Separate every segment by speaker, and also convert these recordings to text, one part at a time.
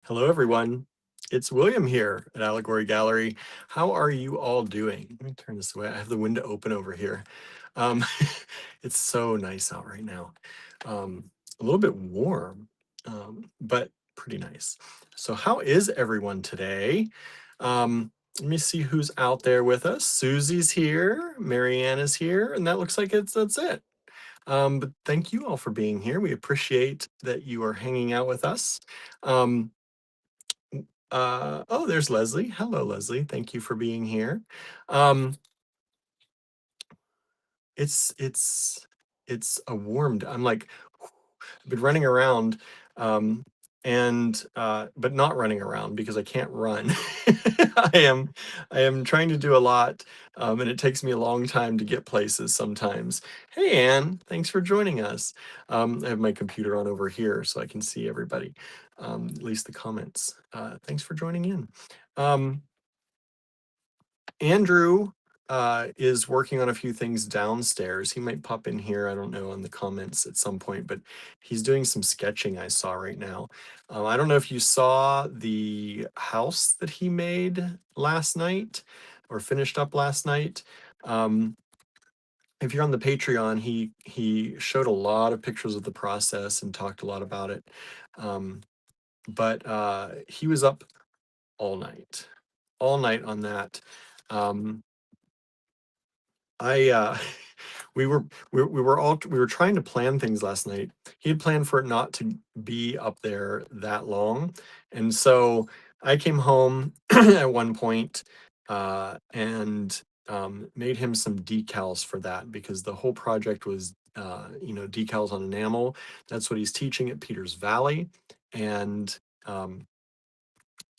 Speaker 1: Hello, everyone. It's William here at Allegory Gallery. How are you all doing? Let me turn this away. I have the window open over here. Um, it's so nice out right now. A little bit warm, but pretty nice. So how is everyone today? Let me see who's out there with us. Susie's here, Marianne is here, and that looks like that's it. But thank you all for being here. We appreciate that you are hanging out with us. Um, oh, there's Leslie. Hello, Leslie. Thank you for being here. Um, it's it's it's a warm. I'm like I've been running around, um, and but not running around because I can't run. I am I am trying to do a lot, and it takes me a long time to get places sometimes. Hey, Anne, thanks for joining us. I have my computer on over here so I can see everybody, at least the comments. Thanks for joining in. Um, Andrew is working on a few things downstairs. He might pop in here, I don't know, in the comments at some point, but he's doing some sketching I saw right now. I don't know if you saw the house that he made last night or finished up last night. Um, if you're on the Patreon, he showed a lot of pictures of the process and talked a lot about it. Um, but he was up all night on that. Um, I we were we were trying to plan things last night. He had planned for it not to be up there that long. And so I came home at one point and made him some decals for that because the whole project was decals on enamel. That's what he's teaching at Peters Valley. And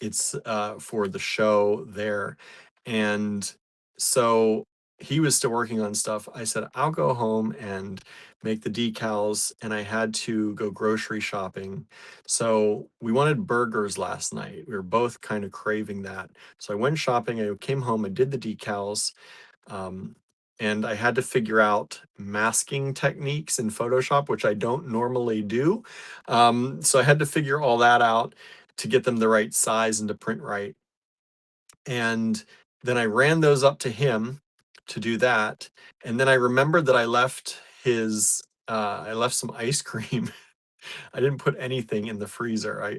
Speaker 1: it's for the show there. And so he was still working on stuff. I said, I'll go home and make the decals. And I had to go grocery shopping. So we wanted burgers last night. We were both kind of craving that. So I went shopping. I came home. I did the decals. Um, and I had to figure out masking techniques in Photoshop, which I don't normally do. So I had to figure all that out to get them the right size and to print right. And then I ran those up to him to do that. And then I remembered that I left some ice cream. I didn't put anything in the freezer.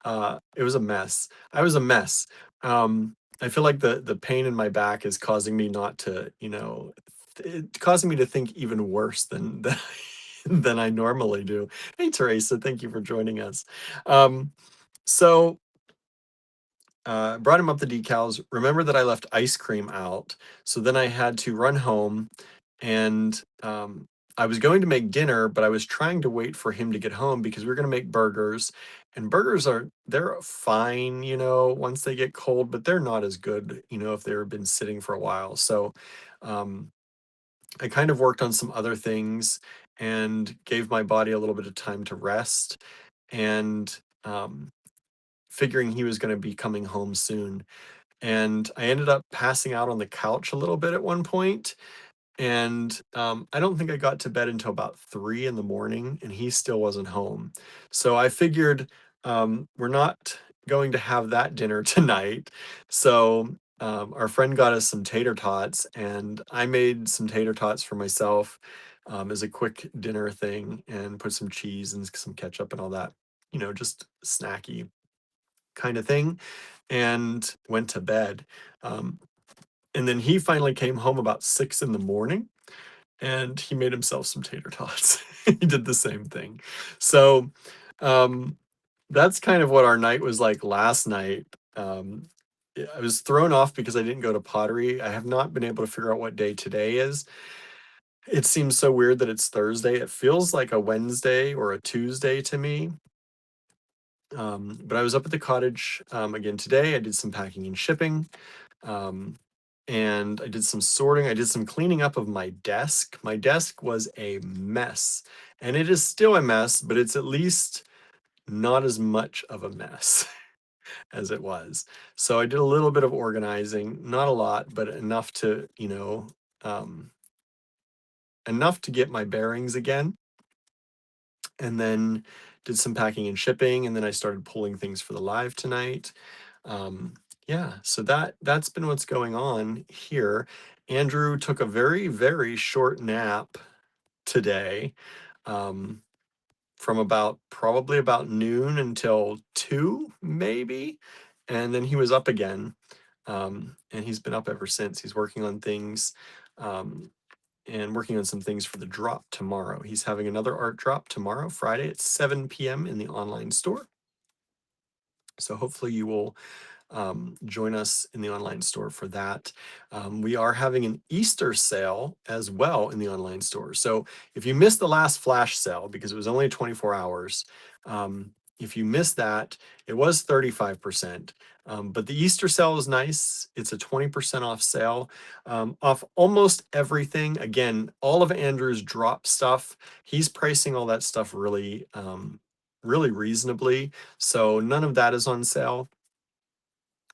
Speaker 1: It was a mess. I was a mess. I feel like the pain in my back is causing me not to, causing me to think even worse than I normally do. Hey, Teresa, thank you for joining us. So brought him up the decals. Remember that I left ice cream out. So then I had to run home and I was going to make dinner, but I was trying to wait for him to get home because we were going to make burgers. And they're fine, once they get cold, but they're not as good, if they've been sitting for a while. So um, I kind of worked on some other things and gave my body a little bit of time to rest. And figuring he was going to be coming home soon. And I ended up passing out on the couch a little bit at one point, and I don't think I got to bed until about 3 in the morning, and he still wasn't home. So I figured we're not going to have that dinner tonight. So our friend got us some tater tots, and I made some tater tots for myself as a quick dinner thing, and put some cheese and some ketchup and all that, just snacky kind of thing, and went to bed. Um, and then he finally came home about 6 in the morning and he made himself some tater tots. He did the same thing. So um, that's kind of what our night was like last night. I was thrown off because I didn't go to pottery. I have not been able to figure out what day today is. It seems so weird that it's Thursday. It feels like a Wednesday or a Tuesday to me. But I was up at the cottage again today. I did some packing and shipping. Um, and I did some sorting. I did some cleaning up of my desk. My desk was a mess, and it is still a mess, but it's at least not as much of a mess as it was. So I did a little bit of organizing, not a lot, but enough to, enough to get my bearings again. And then did some packing and shipping, and then I started pulling things for the live tonight. Yeah, so that's been what's going on here. Andrew took a very, very short nap today, um, from probably about noon until 2, maybe, and then he was up again, and he's been up ever since. He's working on things, um, and working on some things for the drop tomorrow. He's having another art drop tomorrow, Friday at 7 p.m. in the online store. So hopefully you will join us in the online store for that. We are having an Easter sale as well in the online store. So if you missed the last flash sale, because it was only 24 hours, if you missed that, it was 35%. But the Easter sale is nice. It's a 20% off sale, off almost everything. Again, all of Andrew's drop stuff, he's pricing all that stuff really, really reasonably. So none of that is on sale.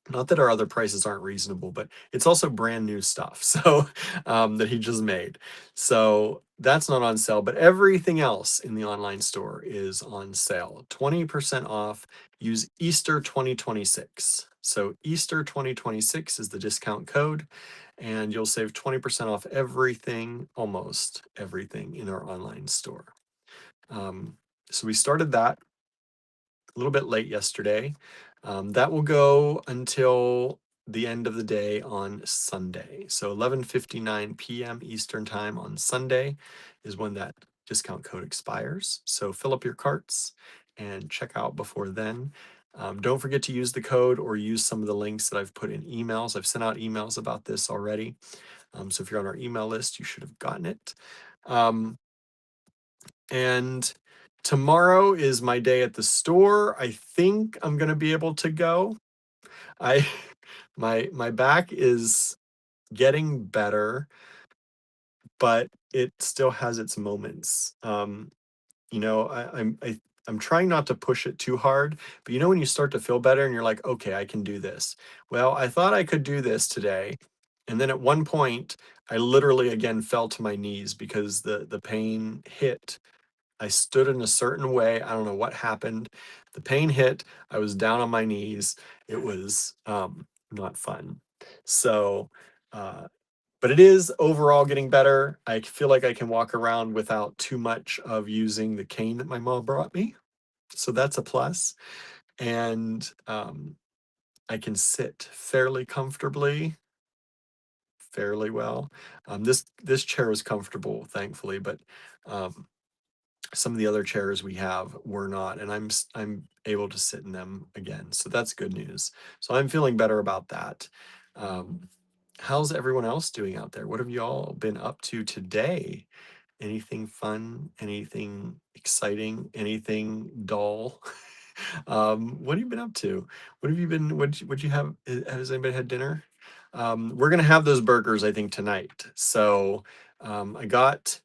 Speaker 1: Not that our other prices aren't reasonable, but it's also brand new stuff. So that he just made. So that's not on sale, but everything else in the online store is on sale. 20% off. Use Easter 2026. So Easter 2026 is the discount code, and you'll save 20% off everything, almost everything in our online store. So we started that a little bit late yesterday. That will go until the end of the day on Sunday. So 11:59 p.m. Eastern time on Sunday is when that discount code expires. So fill up your carts and check out before then. Don't forget to use the code or use some of the links that I've put in emails. I've sent out emails about this already. So if you're on our email list, you should have gotten it. And tomorrow is my day at the store. I think I'm going to be able to go. I my back is getting better, but it still has its moments. I'm trying not to push it too hard, but when you start to feel better and you're like, okay, I can do this. Well, I thought I could do this today, and then at one point, I literally again fell to my knees because the pain hit. I stood in a certain way. I don't know what happened. The pain hit. I was down on my knees. It was not fun. So, uh, but it is overall getting better. I feel like I can walk around without too much of using the cane that my mom brought me. So that's a plus. And I can sit fairly comfortably, fairly well. This chair is comfortable, thankfully, but um, some of the other chairs we have were not, and I'm able to sit in them again. So that's good news. So I'm feeling better about that. Um, how's everyone else doing out there? What have you all been up to today? Anything fun? Anything exciting? Anything dull? What have you been up to? What have you been? What you have? Has anybody had dinner? We're gonna have those burgers, I think, tonight. So I got.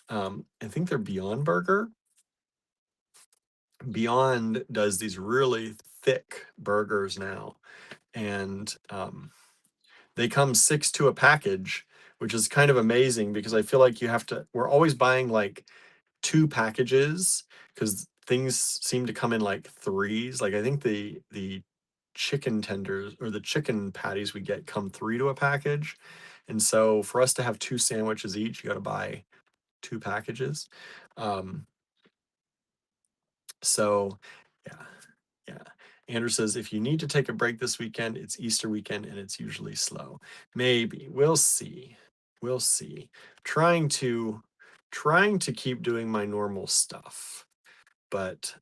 Speaker 1: I think they're Beyond Burger. Beyond does these really thick burgers now, and they come 6 to a package, which is kind of amazing because I feel like we're always buying like 2 packages because things seem to come in like threes. Like I think the chicken tenders or the chicken patties we get come 3 to a package. And so for us to have 2 sandwiches each, you got to buy 2 packages. Um, so yeah, yeah. Andrew says, if you need to take a break this weekend, it's Easter weekend and it's usually slow. Maybe. We'll see. We'll see. Trying to keep doing my normal stuff. But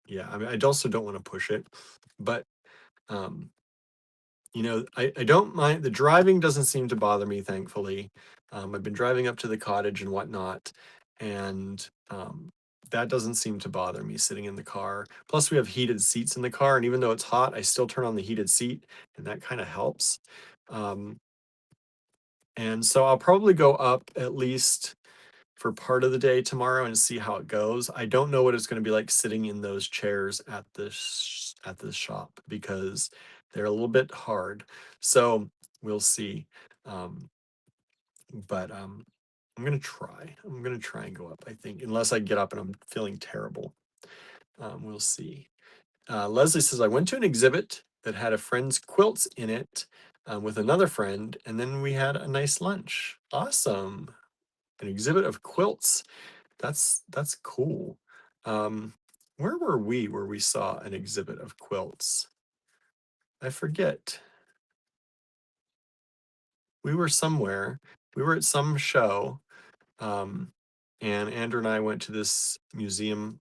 Speaker 1: yeah, I mean, I also don't want to push it. But um, I don't mind. The driving doesn't seem to bother me, thankfully. I've been driving up to the cottage and whatnot, and that doesn't seem to bother me sitting in the car. Plus, we have heated seats in the car, and even though it's hot, I still turn on the heated seat, and that kind of helps. Um, and so I'll probably go up at least for part of the day tomorrow and see how it goes. I don't know what it's going to be like sitting in those chairs at the shop because they're a little bit hard. So we'll see. Um, but I'm gonna try. I'm gonna try and go up. I think unless I get up and I'm feeling terrible. We'll see. Leslie says, I went to an exhibit that had a friend's quilts in it with another friend, and then we had a nice lunch. Awesome. An exhibit of quilts. That's cool. Where were we where we saw an exhibit of quilts? I forget. We were somewhere. We were at some show. Um, and Andrew and I went to this museum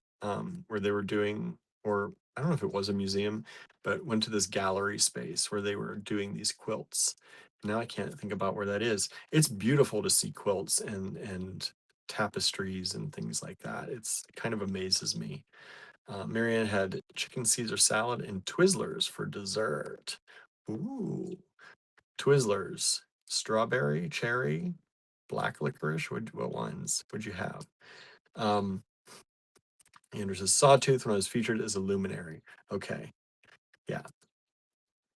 Speaker 1: where they were doing, or I don't know if it was a museum, but went to this gallery space where they were doing these quilts. Now I can't think about where that is. It's beautiful to see quilts and tapestries and things like that. It's kind of amazes me. Marianne had chicken Caesar salad and Twizzlers for dessert. Ooh, Twizzlers, strawberry, cherry, black licorice. What ones would you have? Um, Andrew says Sawtooth when I was featured as a luminary. Okay, yeah.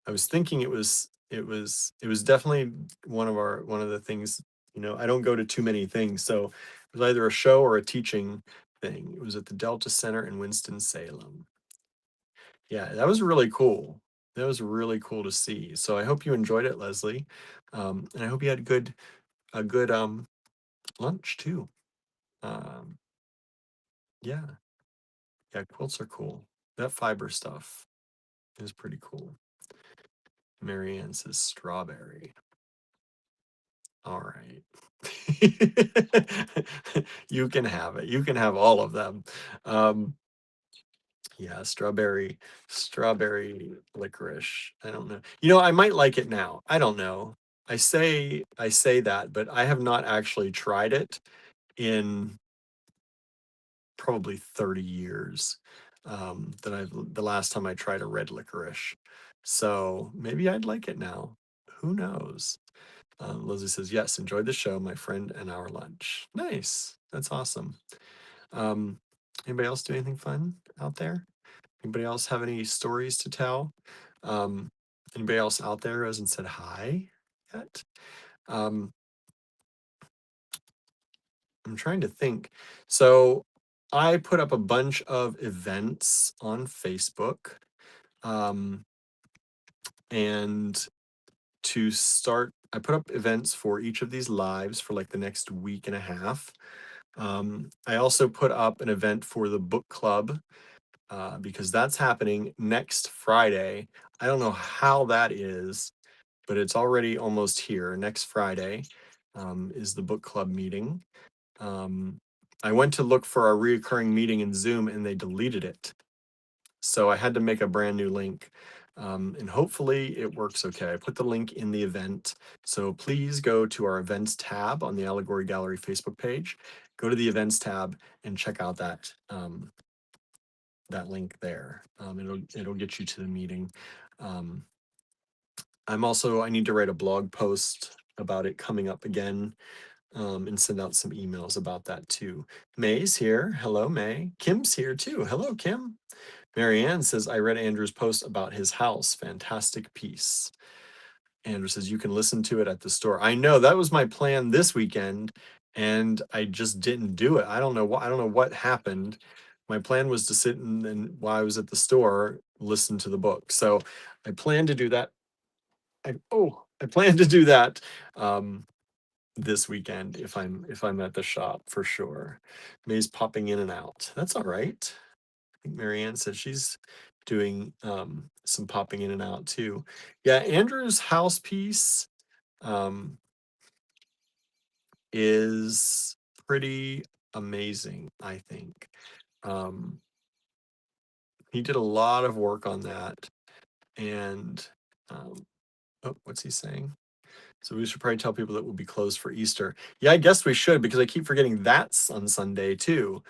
Speaker 1: I was thinking it was definitely one of the things. I don't go to too many things, so it was either a show or a teaching thing. It was at the Delta Center in Winston-Salem. Yeah, that was really cool. That was really cool to see. So I hope you enjoyed it, Leslie, and I hope you had a good lunch too. Um, yeah, yeah, quilts are cool. That fiber stuff is pretty cool. Marianne says strawberry. All right. You can have it. You can have all of them. Um, yeah, strawberry licorice. I don't know. I might like it now. I don't know. I say that, but I have not actually tried it in probably 30 years. The last time I tried a red licorice. So maybe I'd like it now. Who knows? Lizzie says, yes, enjoyed the show, my friend and our lunch. Nice. That's awesome. Um, Anybody else do anything fun out there? Anybody else have any stories to tell? Um, Anybody else out there who hasn't said hi yet? Um, I'm trying to think. So I put up a bunch of events on Facebook. Um, and to start, I put up events for each of these lives for like the next week and a half. I also put up an event for the book club because that's happening next Friday. I don't know how that is, but it's already almost here. Next Friday is the book club meeting. I went to look for our reoccurring meeting in Zoom and they deleted it. So I had to make a brand new link. And hopefully it works okay. I put the link in the event. So please go to our events tab on the Allegory Gallery Facebook page. Go to the events tab and check out that link there. It'll get you to the meeting. Um, I need to write a blog post about it coming up again and send out some emails about that too. May's here. Hello, May. Kim's here too. Hello, Kim. Marianne says, I read Andrew's post about his house. Fantastic piece. Andrew says, you can listen to it at the store. I know that was my plan this weekend, and I just didn't do it. I don't know what happened. My plan was to sit and while I was at the store, listen to the book. So I plan to do that. I plan to do that this weekend if I'm at the shop for sure. May's popping in and out. That's all right. I think Marianne said she's doing some popping in and out too. Yeah, Andrew's house piece um, is pretty amazing, I think. Um, he did a lot of work on that. And oh, what's he saying? So we should probably tell people that we'll be closed for Easter. Yeah, I guess we should because I keep forgetting that's on Sunday too.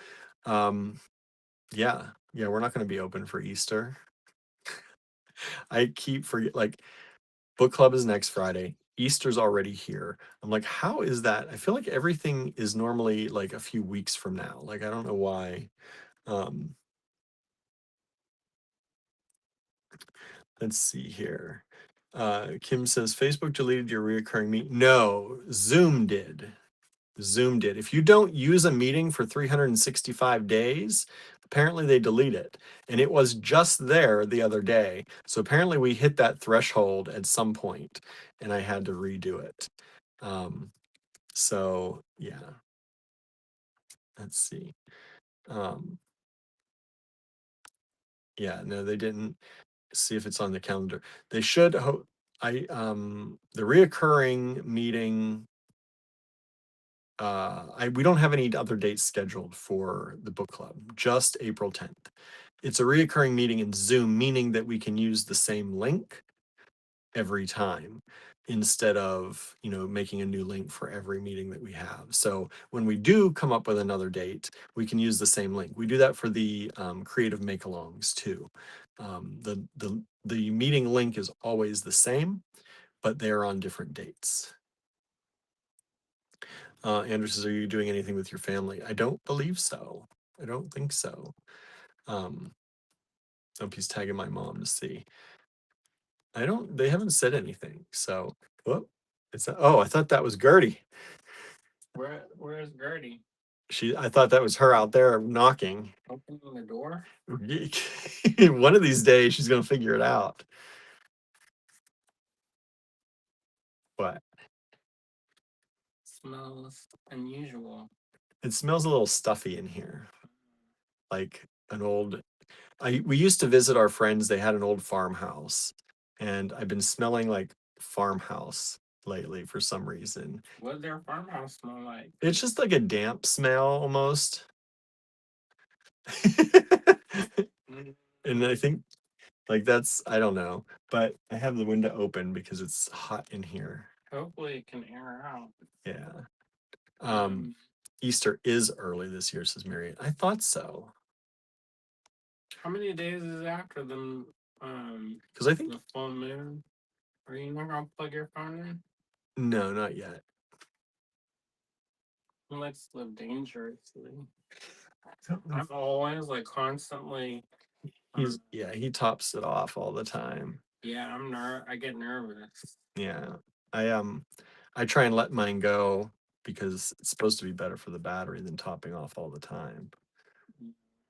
Speaker 1: Yeah, yeah, we're not going to be open for Easter. I keep forget like book club is next Friday. Easter's already here. I'm like, how is that? I feel like everything is normally like a few weeks from now. Like, I don't know why. Um, let's see here. Kim says, Facebook deleted your reoccurring meet. No, Zoom did. Zoom did. If you don't use a meeting for 365 days, apparently they delete it. And it was just there the other day. So apparently we hit that threshold at some point and I had to redo it. So yeah, let's see. Yeah, no, they didn't. See if it's on the calendar. They should the reoccurring meeting, we don't have any other dates scheduled for the book club, just April 10th. It's a reoccurring meeting in Zoom, meaning that we can use the same link every time instead of, making a new link for every meeting that we have. So when we do come up with another date, we can use the same link. We do that for the creative make-alongs too. The meeting link is always the same, but they're on different dates. Andrew says, are you doing anything with your family? I don't believe so. I don't think so. Hope he's tagging my mom to see. They haven't said anything. So, whoop. I thought that was Gertie.
Speaker 2: Where's Gertie?
Speaker 1: I thought that was her out there knocking.
Speaker 2: Opening the door?
Speaker 1: One of these days she's gonna figure it out. What?
Speaker 2: Smells unusual.
Speaker 1: It smells a little stuffy in here. Like an old we used to visit our friends, they had an old farmhouse, and I've been smelling like farmhouse lately for some reason.
Speaker 2: What does their farmhouse smell like?
Speaker 1: It's just like a damp smell almost. And I think that's, I don't know, but I have the window open because it's hot in here.
Speaker 2: Hopefully it can air out.
Speaker 1: Yeah. Easter is early this year, says Marion. I thought so.
Speaker 2: How many days is after them?
Speaker 1: Because I think
Speaker 2: the full moon. Are you not gonna plug your phone in?
Speaker 1: No, not yet.
Speaker 2: Let's live dangerously. I'm always like constantly.
Speaker 1: He tops it off all the time.
Speaker 2: Yeah, I get nervous.
Speaker 1: Yeah, I try and let mine go because it's supposed to be better for the battery than topping off all the time.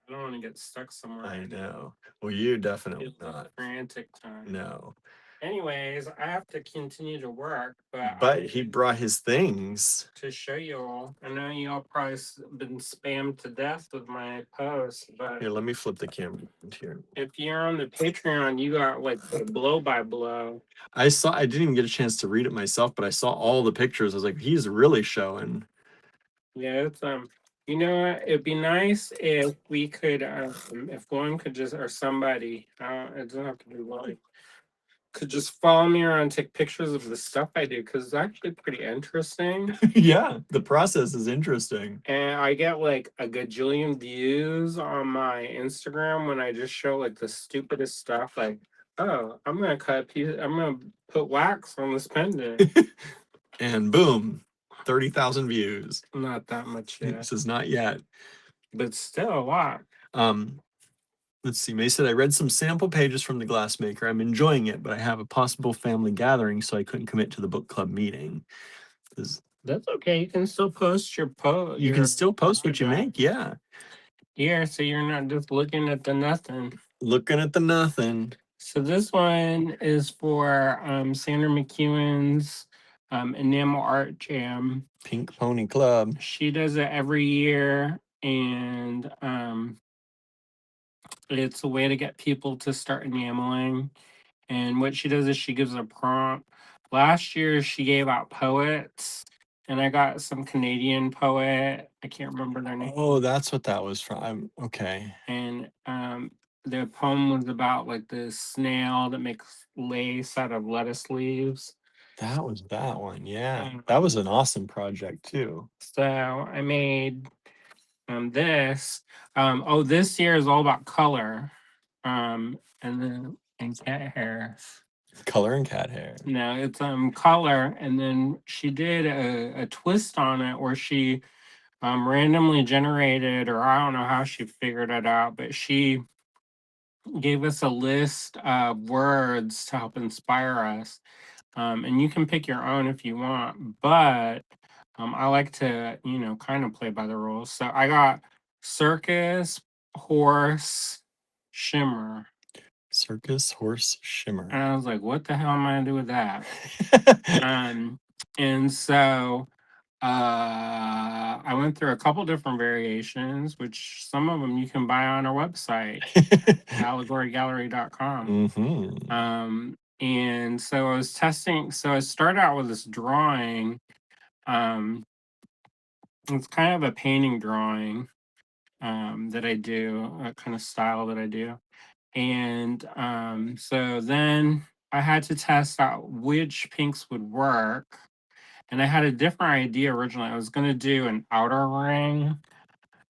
Speaker 2: I don't want to get stuck somewhere.
Speaker 1: I know. Well, you definitely not.
Speaker 2: Frantic time.
Speaker 1: No.
Speaker 2: Anyways, I have to continue to work,
Speaker 1: but he brought his things
Speaker 2: to show you all. I know you all probably been spammed to death with my posts, but
Speaker 1: here, let me flip the camera here.
Speaker 2: If you're on the Patreon, you got like the blow by blow.
Speaker 1: I didn't even get a chance to read it myself, but I saw all the pictures. I was like, he's really showing.
Speaker 2: Yeah, it's you know what? It'd be nice if we could, if one could just, or somebody, it doesn't have to be one, could just follow me around and take pictures of the stuff I do, because it's actually pretty interesting.
Speaker 1: Yeah, the process is interesting.
Speaker 2: And I get like a gajillion views on my Instagram when I just show like the stupidest stuff, like, oh, I'm gonna put wax on this pendant.
Speaker 1: And boom, 30,000 views.
Speaker 2: Not that much yet.
Speaker 1: This is not yet.
Speaker 2: But still a lot.
Speaker 1: Let's see. May said, I read some sample pages from the glassmaker. I'm enjoying it, but I have a possible family gathering, so I couldn't commit to the book club meeting.
Speaker 2: That's okay. You can still post your post.
Speaker 1: You can still post what you make, yeah.
Speaker 2: Yeah, so you're not just looking at the nothing.
Speaker 1: Looking at the nothing.
Speaker 2: So this one is for Sandra McEwen's Enamel Art Jam.
Speaker 1: Pink Pony Club.
Speaker 2: She does it every year, and it's a way to get people to start enameling. And what she does is she gives a prompt. Last year, she gave out poets, and I got some Canadian poet. I can't remember their name.
Speaker 1: Oh, that's what that was from. Okay.
Speaker 2: And the poem was about like this snail that makes lace out of lettuce leaves.
Speaker 1: That was that one. Yeah. That was an awesome project too.
Speaker 2: So I made this. This year is all about color. And cat hair.
Speaker 1: Color and cat hair.
Speaker 2: No, it's color, and then she did a twist on it where she randomly generated, or I don't know how she figured it out, but she gave us a list of words to help inspire us. And you can pick your own if you want, but I like to, kind of play by the rules. So I got circus, horse, shimmer.
Speaker 1: Circus, horse,
Speaker 2: And
Speaker 1: shimmer.
Speaker 2: I was like, what the hell am I gonna do with that? Um, and so I went through a couple different variations, which some of them you can buy on our website, allegorygallery.com.
Speaker 1: Mm-hmm.
Speaker 2: And so I was testing, so I started out with this drawing. Um, it's kind of a painting drawing that I do, a kind of style that I do. And so then I had to test out which pinks would work. And I had a different idea originally. I was going to do an outer ring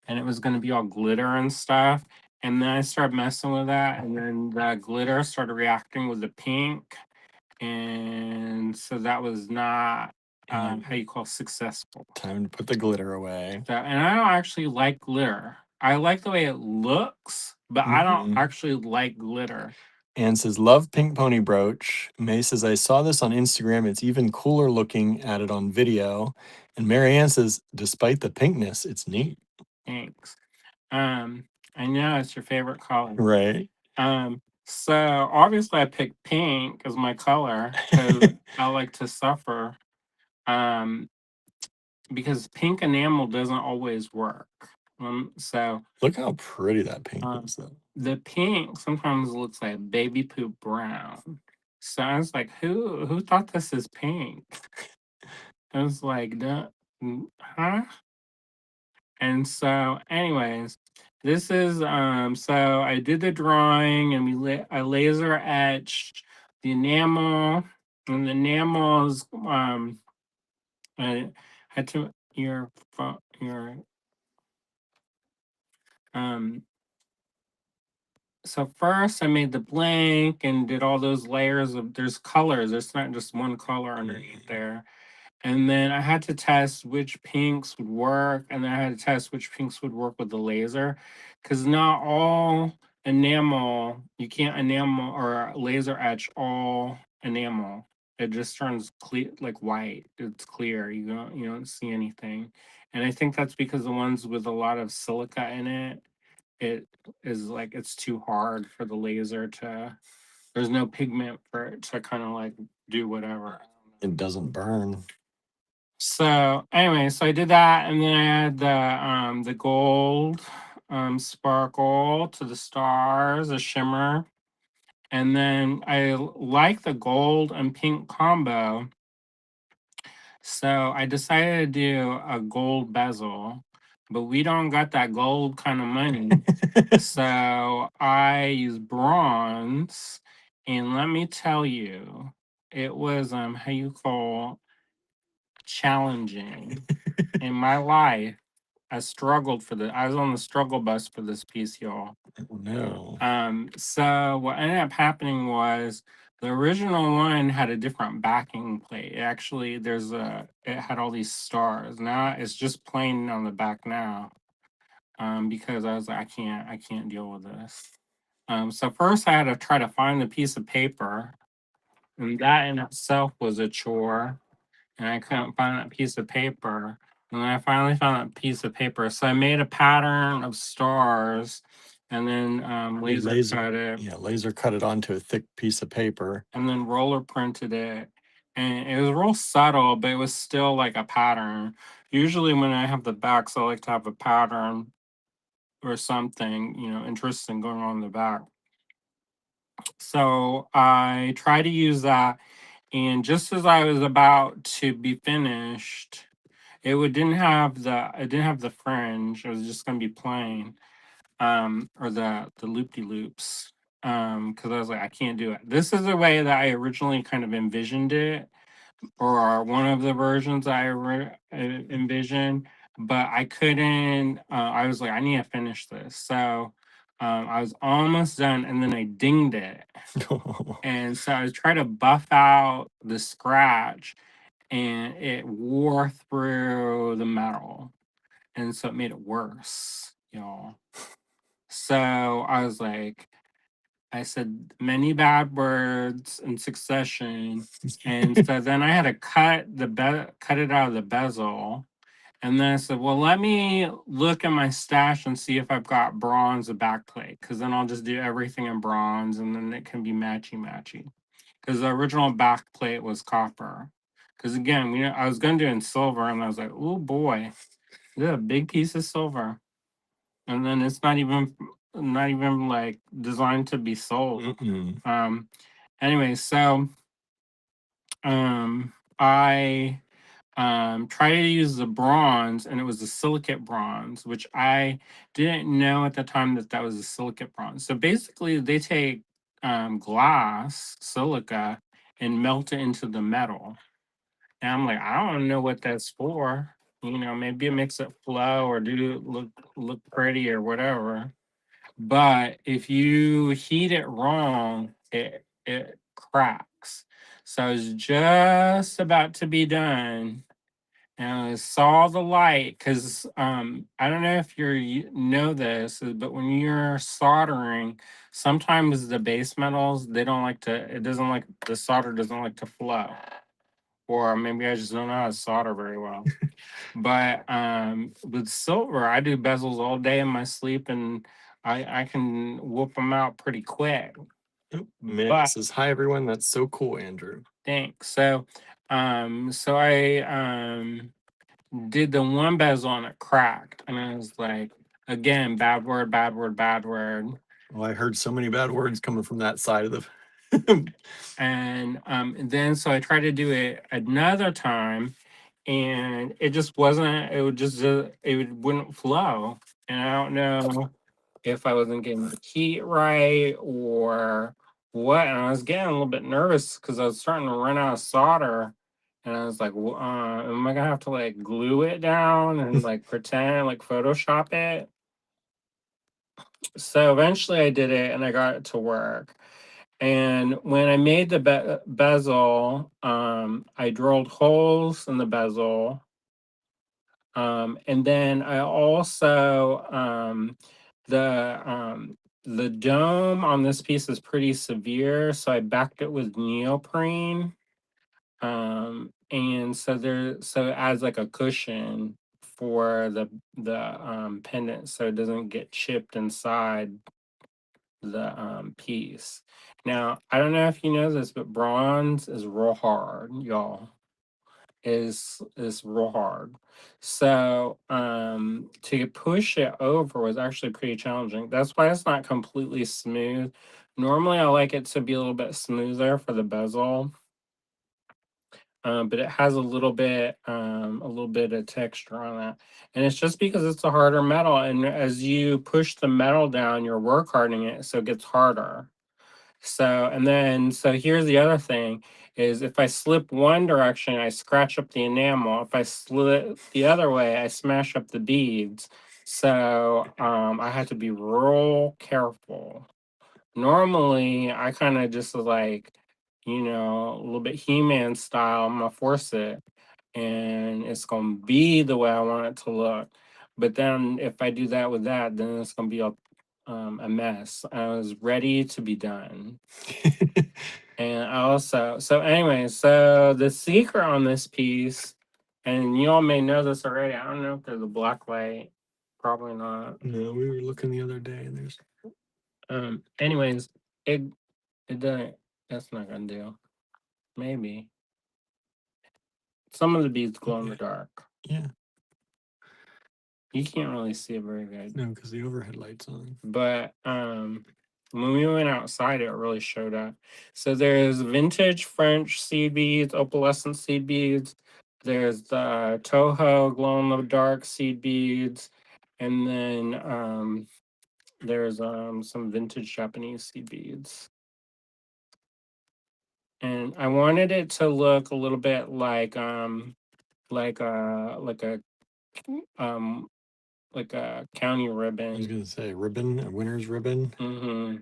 Speaker 2: and it was going to be all glitter and stuff. And then I started messing with that. And then the glitter started reacting with the pink. And so that was not how you call successful.
Speaker 1: Time to put the glitter away.
Speaker 2: So, and I don't actually like glitter. I like the way it looks, but I don't
Speaker 1: Mm-hmm.
Speaker 2: actually like glitter.
Speaker 1: Anne says, love pink pony brooch. May says, I saw this on Instagram. It's even cooler looking at it on video. And Marianne says, despite the pinkness, it's neat.
Speaker 2: Thanks. I know it's your favorite color.
Speaker 1: Right.
Speaker 2: So obviously I picked pink as my color because I like to suffer. Um, because pink enamel doesn't always work. So
Speaker 1: Look how pretty that pink
Speaker 2: um,
Speaker 1: is, though.
Speaker 2: the pink sometimes looks like baby poop brown. So I was like, who thought this is pink? I was like, huh? And so, anyways, this is so I did the drawing and I laser etched the enamel, and the enamels I had to your um so first I made the blank and did all those layers of there's colors. There's not just one color underneath there. And then I had to test which pinks would work, and then I had to test which pinks would work with the laser, because not all enamel, you can't enamel or laser etch all enamel. It just turns clear, like white. It's clear. You don't see anything, and I think that's because the ones with a lot of silica in it, it is like it's too hard for the laser to. There's no pigment for it to kind of like do whatever.
Speaker 1: It doesn't burn.
Speaker 2: So anyway, so I did that, and then I had the gold sparkle to the stars, a shimmer, and then like the gold and pink combo. So I decided to do a gold bezel, but we don't got that gold kind of money. So I used bronze, and let me tell you, it was how you call challenging in my life. I struggled for the I was on the struggle bus for this piece, y'all.
Speaker 1: Oh, no.
Speaker 2: So what ended up happening was the original one had a different backing plate. Actually, it had all these stars. Now it's just plain on the back now. Because I was like, I can't deal with this. So first I had to try to find the piece of paper, and that in itself was a chore, and I couldn't find that piece of paper. And then I finally found that piece of paper. So I made a pattern of stars and then
Speaker 1: You
Speaker 2: laser cut it
Speaker 1: yeah, laser cut it onto a thick piece of paper.
Speaker 2: and then roller printed it. And it was real subtle, but it was still like a pattern. Usually when I have the backs, I like to have a pattern or something, interesting going on in the back. So I tried to use that. And just as I was about to be finished, it didn't have the fringe. It was just gonna be plain, or the loop de loops. Because I was like, I can't do it. This is the way that I originally kind of envisioned it, or one of the versions envisioned, but I couldn't. I was like, I need to finish this. So I was almost done, and then I dinged it, and so I was trying to buff out the scratch, and it wore through the metal, and so it made it worse, y'all. So I was like, I said many bad words in succession, and so then I had to cut it out of the bezel. And then I said, well, let me look in my stash and see if I've got bronze backplate, because then I'll just do everything in bronze, and then it can be matchy. Because the original backplate was copper. Because again, I was going to do it in silver, and I was like, oh boy, this is a big piece of silver, and then it's not even like designed to be sold.
Speaker 1: Mm-mm.
Speaker 2: Anyway, so I try to use the bronze, and it was a silicate bronze, which I didn't know at the time that that was a silicate bronze. So basically, they take glass, silica, and melt it into the metal. And I'm like, I don't know what that's for. Maybe it makes it flow or do it look pretty or whatever. But if you heat it wrong, it cracks. So I was just about to be done, and I saw the light, because I don't know if you know this, but when you're soldering, sometimes the base metals, they don't like to. It doesn't like the solder doesn't like to flow, or maybe I just don't know how to solder very well. But with silver, I do bezels all day in my sleep, and I can whoop them out pretty quick.
Speaker 1: Oh, Mick
Speaker 2: But
Speaker 1: says, hi, everyone. That's so cool, Andrew.
Speaker 2: thanks. So I did the one bezel and it cracked, and I was like, again, bad word, bad word, bad word.
Speaker 1: Oh, I heard so many bad words coming from that side of the.
Speaker 2: And then so I tried to do it another time, and it just wasn't. It would just it wouldn't flow, and I don't know if I wasn't getting the heat right or what. And I was getting a little bit nervous because I was starting to run out of solder. And I was like, am I gonna have to like glue it down and like pretend like Photoshop it? So eventually I did it and I got it to work. And when I made the bezel, I drilled holes in the bezel. And then I also the dome on this piece is pretty severe, so I backed it with neoprene. And so it adds like a cushion for the pendant, so it doesn't get chipped inside the piece. Now, I don't know if you know this, but bronze is real hard, y'all. Is real hard. So to push it over was actually pretty challenging. That's why it's not completely smooth. Normally I like it to be a little bit smoother for the bezel. But it has a little bit of texture on that, and it's just because it's a harder metal. And as you push the metal down, you're work hardening it, so it gets harder. So here's the other thing is if I slip one direction, I scratch up the enamel. If I slip the other way, I smash up the beads. So I had to be real careful. Normally, I kind of just like, a little bit He-Man style. I'm gonna force it, and it's gonna be the way I want it to look. But then if I do that with that, then it's gonna be a mess. I was ready to be done. And I also, so anyway, so the secret on this piece, and you all may know this already. I don't know if there's a black light. Probably not.
Speaker 1: No, we were looking the other day, and there's.
Speaker 2: Anyways, it doesn't. That's not gonna do. Maybe some of the beads glow in the dark.
Speaker 1: Yeah.
Speaker 2: You can't really see it very good.
Speaker 1: No, because the overhead light's on.
Speaker 2: But when we went outside, it really showed up. So there's vintage French seed beads, opalescent seed beads. There's the Toho glow in the dark seed beads, and then there's some vintage Japanese seed beads. And I wanted it to look a little bit like um a county
Speaker 1: I was
Speaker 2: ribbon.
Speaker 1: gonna say ribbon, a winner's ribbon.
Speaker 2: Mm-hmm.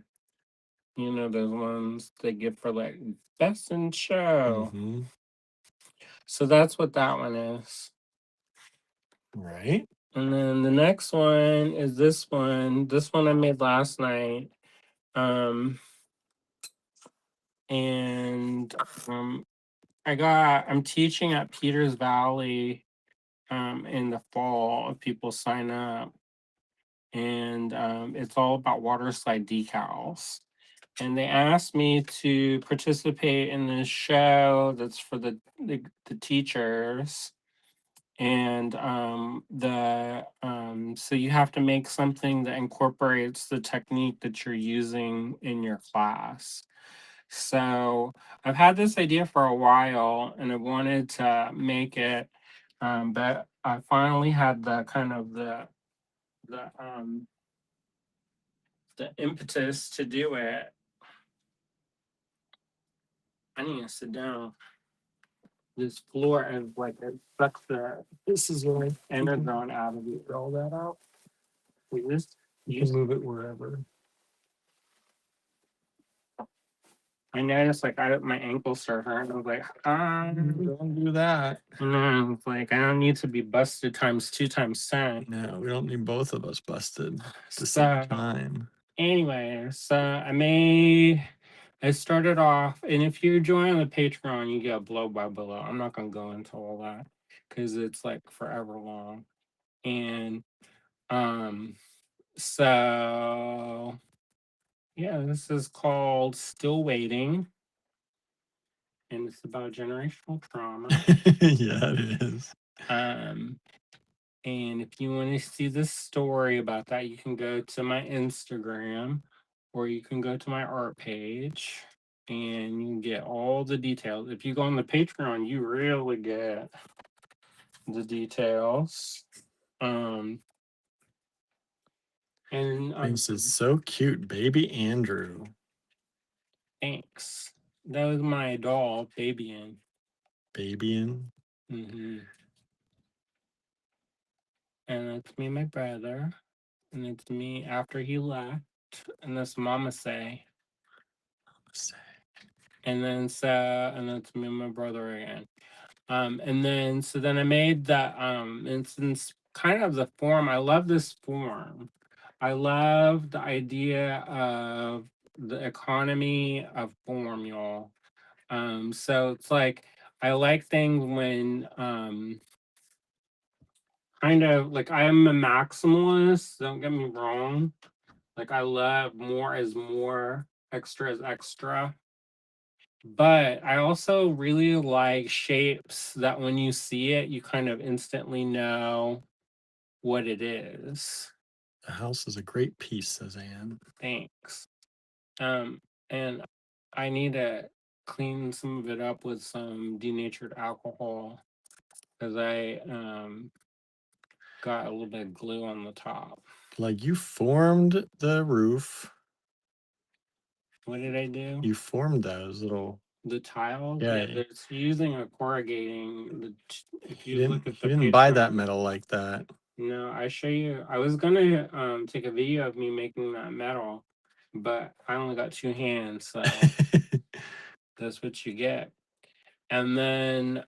Speaker 2: Those ones they give for like best in show.
Speaker 1: Mm-hmm.
Speaker 2: So that's what that one is.
Speaker 1: Right.
Speaker 2: And then the next one is this one. This one I made last night. Um, and um, I'm teaching at Peters Valley in the fall if people sign up, and it's all about water slide decals. And they asked me to participate in this show that's for the teachers. And so you have to make something that incorporates the technique that you're using in your class. So I've had this idea for a while and I wanted to make it, but I finally had the the impetus to do it. I need to sit down. This floor is like it sucks the
Speaker 1: This is what
Speaker 2: energon out of it. Roll that out. We just
Speaker 1: you can
Speaker 2: use.
Speaker 1: move it wherever.
Speaker 2: I noticed like my ankles start hurting. I was like,
Speaker 1: Don't do that.
Speaker 2: no, it's like I don't need to be busted times 2 times 10.
Speaker 1: No, we don't need both of us busted at the same
Speaker 2: So
Speaker 1: time.
Speaker 2: anyway, I started off, and if you join the Patreon, you get blow by blow. I'm not gonna go into all that because it's like forever long. And um, so yeah, this is called Still Waiting, and it's about generational trauma.
Speaker 1: Yeah, it is.
Speaker 2: Um, and if you want to see this story about that, you can go to my Instagram or you can go to my art page and you can get all the details. If you go on the Patreon, you really get the details. Um, and
Speaker 1: This is so cute, baby Andrew.
Speaker 2: thanks. That was my doll, Fabian.
Speaker 1: Babying.
Speaker 2: And it's me and my brother. And it's me after he left. And that's Mama Say. And it's me and my brother again. And then so then I made that instance kind of the form. I love this form. I love the idea of the economy of form, y'all. So it's like I like things when kind of like I'm a maximalist, don't get me wrong. Like I love more is more, extra is extra. But I also really like shapes that when you see it, you kind of instantly know what it is.
Speaker 1: The house is a great piece, says Anne.
Speaker 2: Thanks. And I need to clean some of it up with some denatured alcohol because I got a little bit of glue on the top.
Speaker 1: Like you formed the roof.
Speaker 2: What did I do?
Speaker 1: You formed those little.
Speaker 2: The tiles?
Speaker 1: Yeah.
Speaker 2: It's using a corrugating. If
Speaker 1: He
Speaker 2: you look
Speaker 1: didn't.
Speaker 2: at
Speaker 1: He
Speaker 2: the
Speaker 1: didn't buy that
Speaker 2: Patreon.
Speaker 1: metal like that.
Speaker 2: No, I show you. I was gonna take a video of me making that metal, but I only got 2 hands, so that's what you get. And then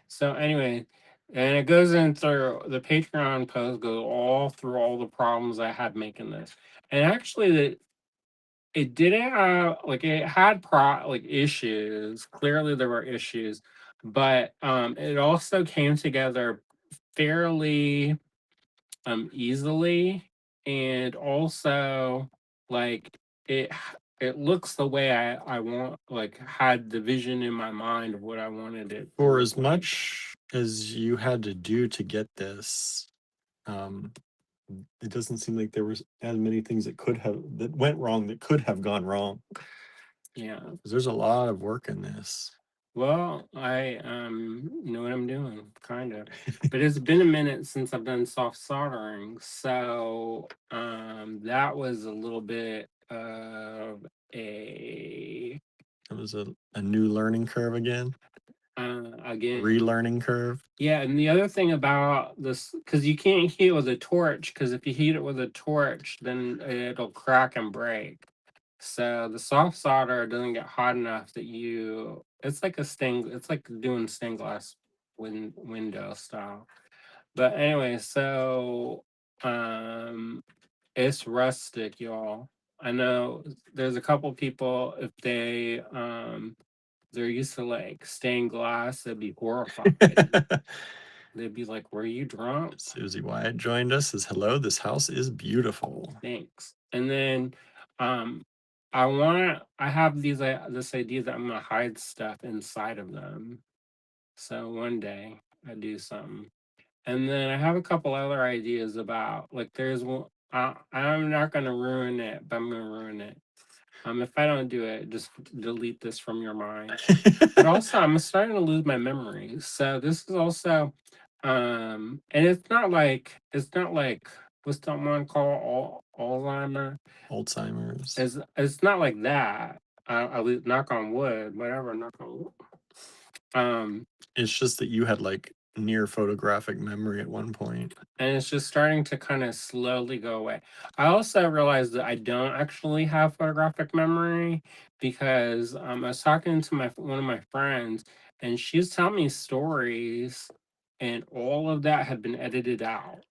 Speaker 2: so anyway, and it goes in through the Patreon post goes all through all the problems I had making this. And actually it didn't like it had like issues. Clearly there were issues, but it also came together fairly easily, and also like it looks the way I want, like had the vision in my mind of what I wanted it to
Speaker 1: For
Speaker 2: look
Speaker 1: as
Speaker 2: like.
Speaker 1: much as you had to do to get this, um, it doesn't seem like there was as many things that went wrong that could have gone wrong.
Speaker 2: Yeah.
Speaker 1: 'Cause there's a lot of work in this.
Speaker 2: Well, I know what I'm doing, kind of. But it's been a minute since I've done soft soldering, so that was a little bit of a
Speaker 1: It was a new learning curve again.
Speaker 2: again.
Speaker 1: Relearning curve.
Speaker 2: Yeah, and the other thing about this, because you can't heat it with a torch, because if you heat it with a torch, then it'll crack and break. So the soft solder doesn't get hot enough that it's like it's like doing stained glass window style. But anyway, so it's rustic, y'all. I know there's a couple people, if they're used to like stained glass, they'd be horrified. They'd be like, "Were you drunk?"
Speaker 1: Susie Wyatt joined us. Says hello. This house is beautiful.
Speaker 2: Thanks. And then um I have this idea that I'm gonna hide stuff inside of them. So one day I do something. And then I have a couple other ideas about like there's one I'm not gonna ruin it, but I'm gonna ruin it. If I don't do it, just delete this from your mind. But also I'm starting to lose my memories. So this is also and it's not like what's that one called Alzheimer?
Speaker 1: Alzheimer's.
Speaker 2: It's not like that. At least knock on wood, whatever, knock on wood. Um
Speaker 1: It's just that you had like near photographic memory at one point.
Speaker 2: and it's just starting to kind of slowly go away. I also realized that I don't actually have photographic memory because I was talking to my one of my friends, and she's telling me stories, and all of that had been edited out,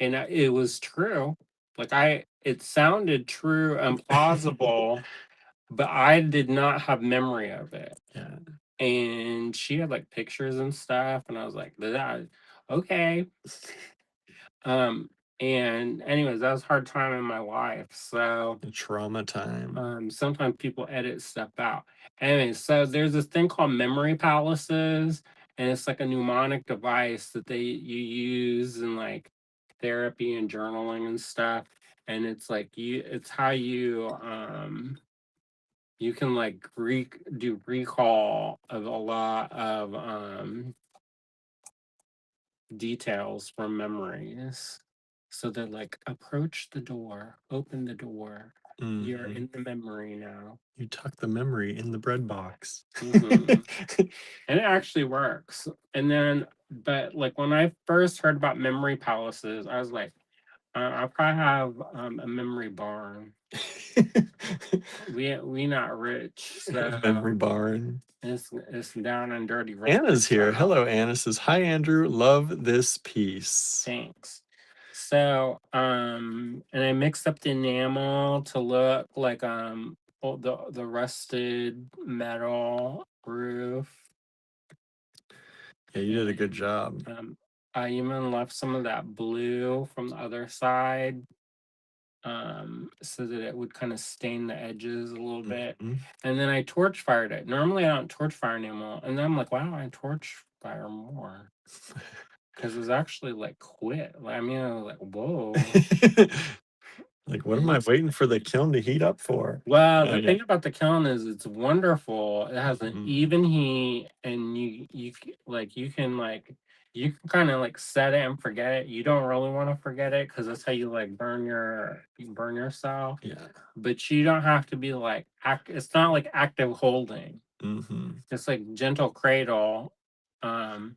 Speaker 2: and it was true. Like it sounded true and plausible, but I did not have memory of it.
Speaker 1: Yeah.
Speaker 2: And she had like pictures and stuff, and I was like, that okay. Um, and anyways, that was a hard time in my life. So
Speaker 1: The trauma time.
Speaker 2: sometimes people edit stuff out. Anyways, so there's this thing called memory palaces, and it's like a mnemonic device that you use in like therapy and journaling and stuff. And it's like it's how you can like do recall of a lot of details from memories. So they're like, approach the door, open the door. You're
Speaker 1: Mhm.
Speaker 2: in the memory now.
Speaker 1: You tuck the memory in the bread box.
Speaker 2: hmm And it actually works. And then, but like when I first heard about memory palaces, I was like, I probably have a memory barn. We not rich,
Speaker 1: Memory
Speaker 2: so
Speaker 1: barn.
Speaker 2: it's down and dirty
Speaker 1: Anna's
Speaker 2: records.
Speaker 1: here.
Speaker 2: So
Speaker 1: Hello, Anna says, hi, Andrew. Love this piece.
Speaker 2: thanks. So, and I mixed up the enamel to look like the rusted metal roof,
Speaker 1: Yeah, you did a good
Speaker 2: and
Speaker 1: job.
Speaker 2: I even left some of that blue from the other side, so that it would kind of stain the edges a little bit.
Speaker 1: Mhm.
Speaker 2: And then I torch fired it. Normally I don't torch fire anymore, and then I'm like, why don't I torch fire more? Because it's actually like quit. I mean, I was like, whoa.
Speaker 1: Like, what am I waiting for the kiln to heat up for?
Speaker 2: Well, the
Speaker 1: Okay.
Speaker 2: thing about the kiln is it's wonderful. It has an
Speaker 1: Mhm.
Speaker 2: even heat, and you can kind of like set it and forget it. You don't really want to forget it because that's how you like you burn yourself.
Speaker 1: Yeah.
Speaker 2: But you don't have to be like it's not like active holding.
Speaker 1: Mhm.
Speaker 2: It's like gentle cradle. Um,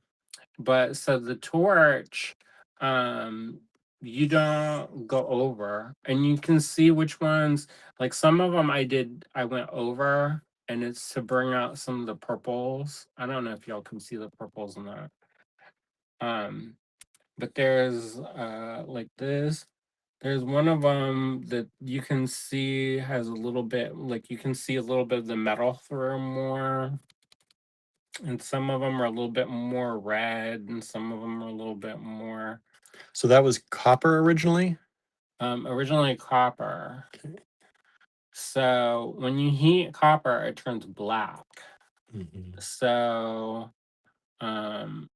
Speaker 2: but so the torch, um, you don't go over, and you can see which ones. Like some of them, I went over, and it's to bring out some of the purples. I don't know if y'all can see the purples in that. Um, but there's like this. There's one of them that you can see has a little bit, like you can see a little bit of the metal through more, and some of them are a little bit more red, and some of them are a little bit more
Speaker 1: So that was copper originally?
Speaker 2: originally copper.
Speaker 1: Okay.
Speaker 2: So when you heat copper, it turns black.
Speaker 1: Mhm.
Speaker 2: So um,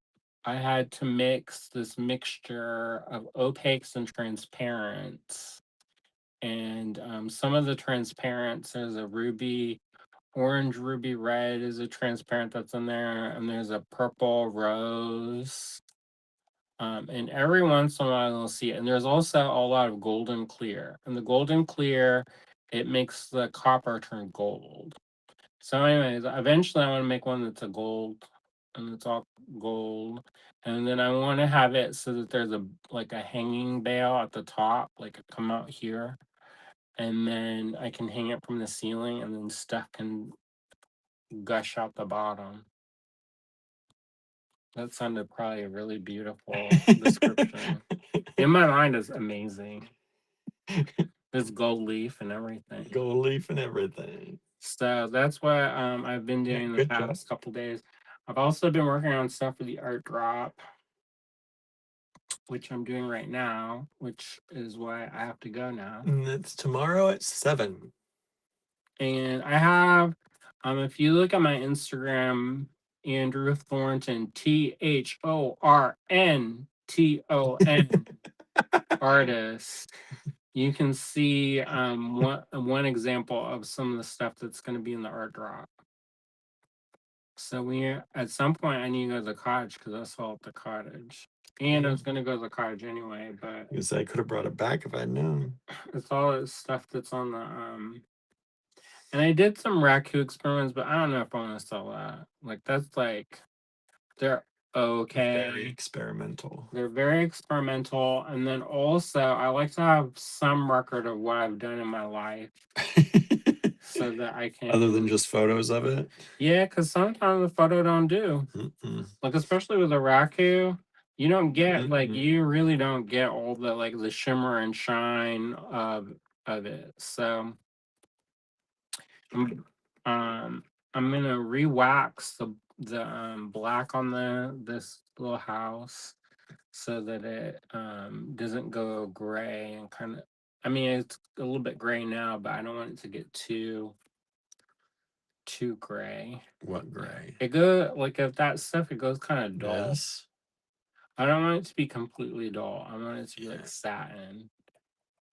Speaker 2: I had to mix this mixture of opaques and transparents. And some of the transparents, there's a ruby, orange, ruby red is a transparent that's in there, and there's a purple rose. And every once in a while you'll see it. And there's also a lot of golden clear. And the golden clear, it makes the copper turn gold. So, anyways, eventually I want to make one that's a gold, and it's all gold. And then I want to have it so that there's a hanging bail at the top, like it come out here. And then I can hang it from the ceiling, and then stuff can gush out the bottom. That sounded probably a really beautiful description. In my mind, it's amazing. It's gold leaf and everything.
Speaker 1: Gold leaf and everything.
Speaker 2: So that's what I've been doing the
Speaker 1: Good job.
Speaker 2: past couple days. I've also been working on stuff for the art drop, which I'm doing right now, which is why I have to go now.
Speaker 1: And it's tomorrow at 7.
Speaker 2: And I have, if you look at my Instagram, Andrew Thornton, THORNTON artist, you can see one example of some of the stuff that's going to be in the art drop. So we at some point I need to go to the cottage because I saw at the cottage. And I was gonna go to the cottage anyway, but
Speaker 1: Because I could have brought it back if I'd known.
Speaker 2: it's all the stuff that's on the and I did some raku experiments, but I don't know if I want to sell that. Like that's like they're okay.
Speaker 1: Very experimental.
Speaker 2: They're very experimental, and then also I like to have some record of what I've done in my life so that I can.
Speaker 1: Other than just photos of it?
Speaker 2: Yeah, because sometimes the photo don't do. Like especially with the raku, you don't get like you really don't get all the like the shimmer and shine of it. So I'm gonna re-wax the black on this little house so that it doesn't go gray and kind of. I mean, it's a little bit gray now, but I don't want it to get too gray.
Speaker 1: What gray?
Speaker 2: It go like if that stuff it goes kind of dull.
Speaker 1: Yes.
Speaker 2: I don't want it to be completely dull. I want it to be like satin.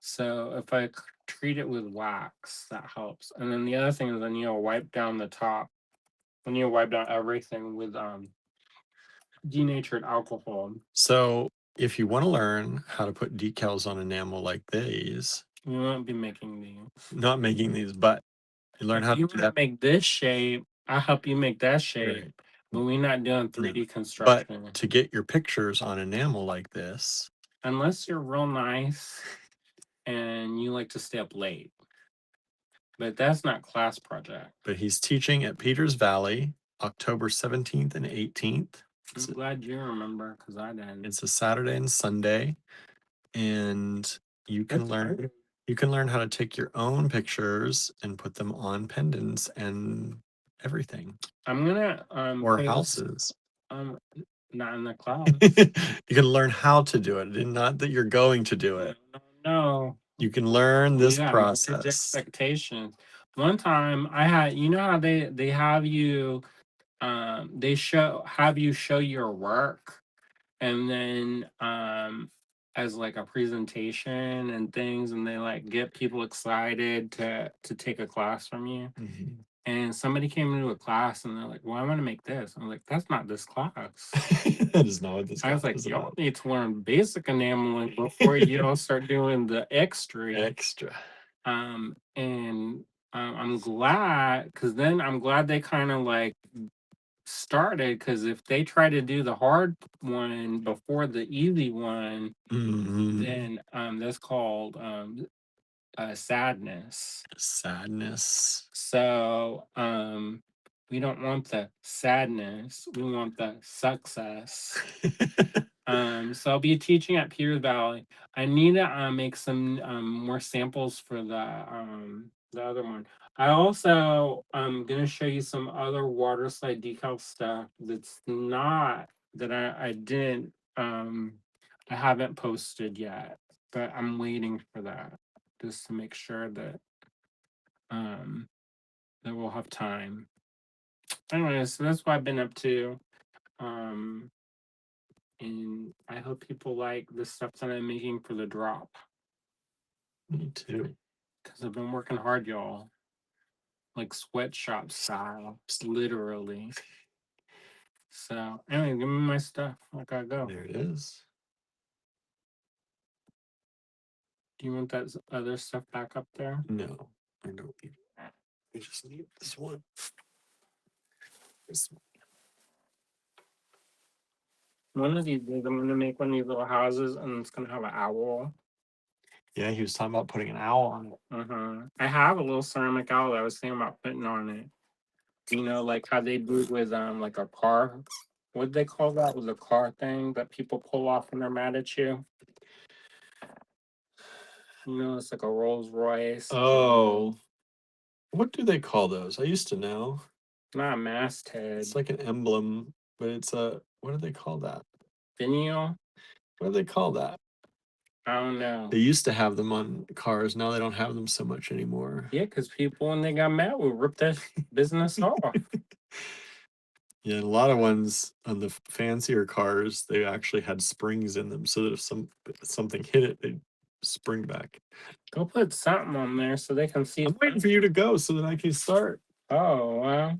Speaker 2: So if I treat it with wax, that helps. And then the other thing is then you'll wipe down the top. Then you'll wipe down everything with denatured alcohol.
Speaker 1: So if you want to learn how to put decals on enamel like these,
Speaker 2: we won't be making these.
Speaker 1: Not making these, but you learn how
Speaker 2: you
Speaker 1: to do that.
Speaker 2: make this shape. I'll help you make that shape.
Speaker 1: Right.
Speaker 2: But we're not doing 3D
Speaker 1: But
Speaker 2: construction.
Speaker 1: to get your pictures on enamel like this,
Speaker 2: unless you're real nice and you like to stay up late. But that's not class project.
Speaker 1: But he's teaching at Peters Valley, October 17th and 18th.
Speaker 2: I'm glad you remember because I didn't.
Speaker 1: It's a Saturday and Sunday, and you can learn how to take your own pictures and put them on pendants and everything.
Speaker 2: I'm gonna
Speaker 1: or houses.
Speaker 2: Not in the class.
Speaker 1: You can learn how to do it, not that you're going to do it.
Speaker 2: No.
Speaker 1: You can learn this
Speaker 2: We got
Speaker 1: process.
Speaker 2: Expectations. One time I had, you know how they have you, they have you show your work, and then as like a presentation and things, and they like get people excited to take a class from you.
Speaker 1: Mhm.
Speaker 2: And somebody came into a class and they're like, "Well, I want to make this." I'm like, "That's not this class."
Speaker 1: That is not what this
Speaker 2: I was
Speaker 1: class
Speaker 2: like,
Speaker 1: is
Speaker 2: "Y'all
Speaker 1: about.
Speaker 2: need to learn basic enameling before you all start doing the extra." And I'm glad because then I'm glad they kind of like started because if they try to do the hard one before the easy one, then that's called sadness. So we don't want the sadness, we want the success. So I'll be teaching at Peters Valley. I need to make some more samples for the other one. I also gonna show you some other water slide decal stuff that's not that I didn't I haven't posted yet, but I'm waiting for that just to make sure that that we'll have time. Anyway, so that's what I've been up to. And I hope people like the stuff that I'm making for the drop.
Speaker 1: Me too.
Speaker 2: Because I've been working hard, y'all. Like sweatshop style, literally. So, anyway, give me my stuff. I gotta go.
Speaker 1: There it is.
Speaker 2: Do you want that other stuff back up there?
Speaker 1: No, I don't need it. I just need this one.
Speaker 2: One of these days, I'm gonna make one of these little houses, and it's gonna have an owl.
Speaker 1: Yeah, he was talking about putting an owl on it.
Speaker 2: I have a little ceramic owl that I was thinking about putting on it. You know, like how they do with like a car. What do they call that? With a car thing that people pull off when they're mad at you. It's like a Rolls Royce.
Speaker 1: Oh, what do they call those? I used to know.
Speaker 2: Not a masthead.
Speaker 1: It's like an emblem, but it's a, what do they call that?
Speaker 2: Finial?
Speaker 1: What do they call that?
Speaker 2: I don't know.
Speaker 1: They used to have them on cars. Now they don't have them so much anymore.
Speaker 2: Yeah, because people, when they got mad, would rip that business off.
Speaker 1: Yeah, and a lot of ones on the fancier cars, they actually had springs in them, so that if something hit it, they'd spring back.
Speaker 2: Go put something on there so they can see.
Speaker 1: I'm waiting for you to go so that I can start.
Speaker 2: Oh, well.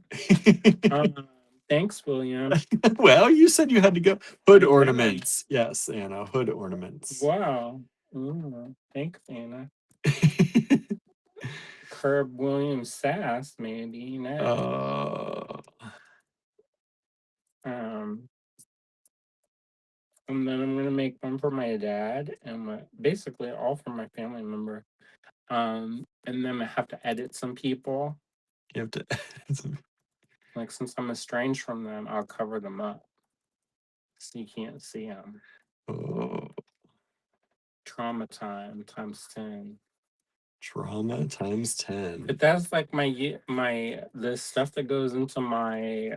Speaker 2: Thanks, William.
Speaker 1: Well, you said you had to go. Hood
Speaker 2: I know.
Speaker 1: ornaments. Yes, Anna, hood ornaments.
Speaker 2: Wow. Thanks, Anna. Curb Williams sass, maybe next. Um, and then I'm gonna make one for my dad and basically all for my family member. And then I have to edit some people.
Speaker 1: You have to.
Speaker 2: Like since I'm estranged from them, I'll cover them up so you can't see them.
Speaker 1: Oh,
Speaker 2: Trauma time times 10.
Speaker 1: trauma times 10.
Speaker 2: But that's like the stuff that goes into my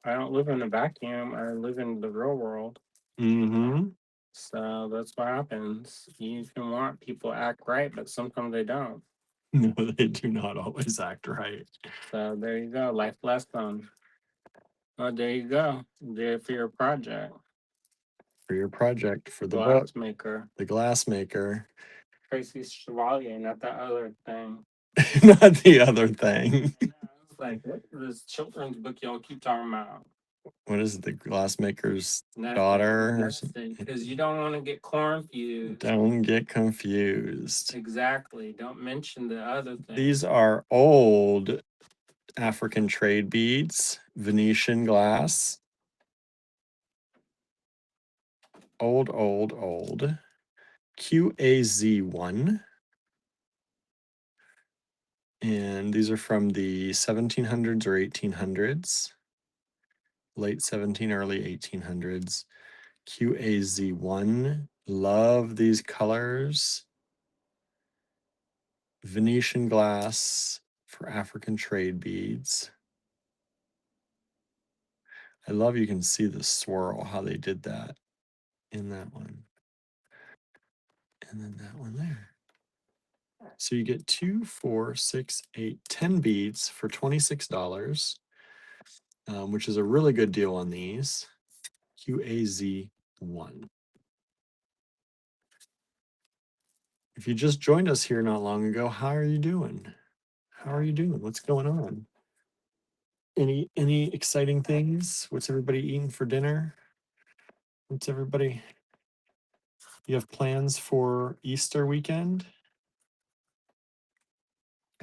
Speaker 2: I don't live in a vacuum. I live in the real world.
Speaker 1: Mm-hmm.
Speaker 2: So that's what happens. You can want people to act right, but sometimes they don't.
Speaker 1: No, they do not always act right.
Speaker 2: So there you go. Life lesson. Oh, there you go. There for your project.
Speaker 1: For your project, for the book,
Speaker 2: Glassmaker.
Speaker 1: the glass maker.
Speaker 2: Tracy Chevalier, not that other thing.
Speaker 1: Not the other thing.
Speaker 2: I was like, what is this children's book y'all keep talking about?
Speaker 1: What is it? The glassmaker's
Speaker 2: Nothing.
Speaker 1: daughter?
Speaker 2: Because you don't want to get confused.
Speaker 1: Don't get confused.
Speaker 2: Exactly. Don't mention the other thing.
Speaker 1: These are old African trade beads, Venetian glass. Old, old, old. QAZ1. And these are from the 1700s or 1800s. Late 17, early 1800s. QAZ1. Love these colors. Venetian glass for African trade beads. I love you can see the swirl, how they did that in that one. And then that one there. So you get 2, 4, 6, 8, 10 beads for $26, which is a really good deal on these. QAZ1. If you just joined us here not long ago, how are you doing? How are you doing? What's going on? Any exciting things? What's everybody eating for dinner? What's everybody? You have plans for Easter weekend?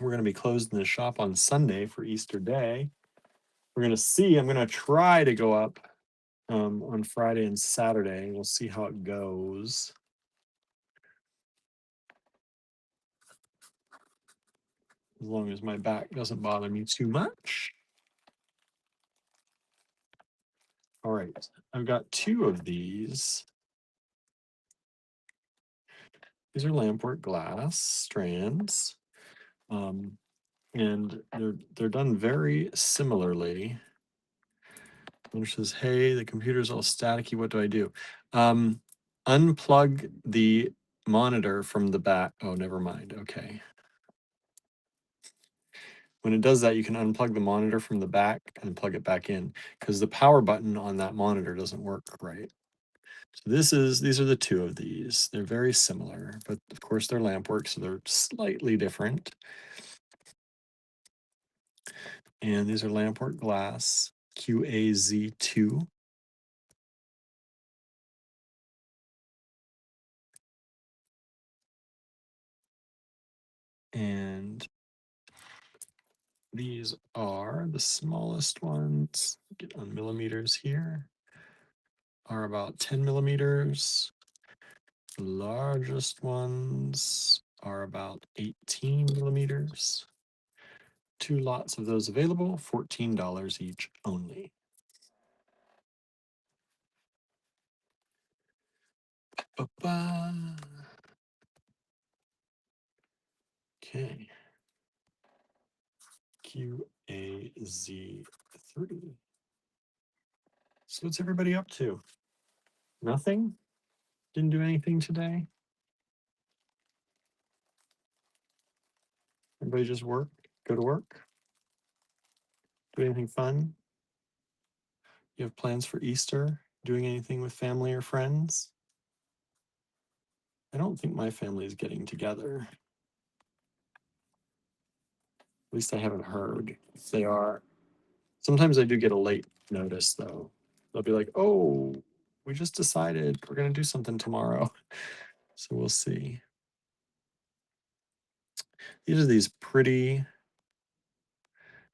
Speaker 1: We're going to be closing the shop on Sunday for Easter Day. We're going to see. I'm going to try to go up on Friday and Saturday. We'll see how it goes. As long as my back doesn't bother me too much. All right, I've got 2 of these. These are lampwork glass strands, and they're done very similarly. Which says, "Hey, the computer's all staticky. What do I do?" Unplug the monitor from the back. Oh, never mind. Okay. When it does that, you can unplug the monitor from the back and plug it back in because the power button on that monitor doesn't work right. So these are the 2 of these. They're very similar, but of course they're lampwork, so they're slightly different. And these are lampwork glass QAZ2. And these are the smallest ones, get on millimeters here, are about 10 millimeters. The largest ones are about 18 millimeters. 2 lots of those available, $14 each only. Ba-ba. Okay. QAZ3. So what's everybody up to? Nothing? Didn't do anything today? Everybody just work? Go to work? Do anything fun? You have plans for Easter? Doing anything with family or friends? I don't think my family is getting together. At least I haven't heard if they are. Sometimes I do get a late notice though. They'll be like, oh, we just decided we're going to do something tomorrow. So we'll see. These are these pretty.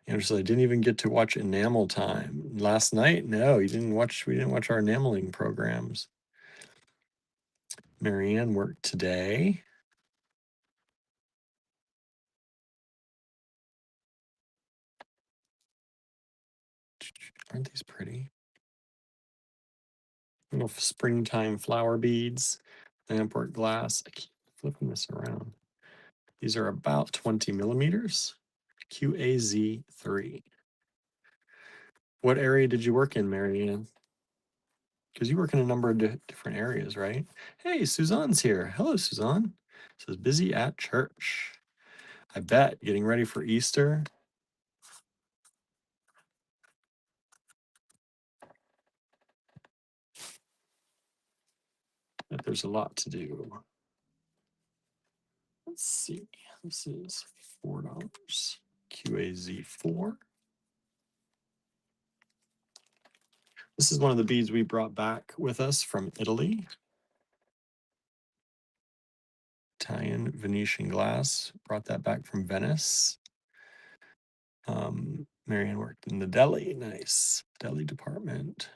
Speaker 1: Angela, I didn't even get to watch enamel time last night. No, you didn't watch. We didn't watch our enameling programs. Marianne worked today. Aren't these pretty? Little springtime flower beads, lampwork glass. I keep flipping this around. These are about 20 millimeters. QAZ3. What area did you work in, Marianne? Because you work in a number of different areas, right? Hey, Suzanne's here. Hello, Suzanne. It says busy at church. I bet getting ready for Easter. But there's a lot to do. Let's see. This is $4. QAZ4. This is one of the beads we brought back with us from Italy. Italian Venetian glass. Brought that back from Venice. Marianne worked in the deli. Nice. Deli department.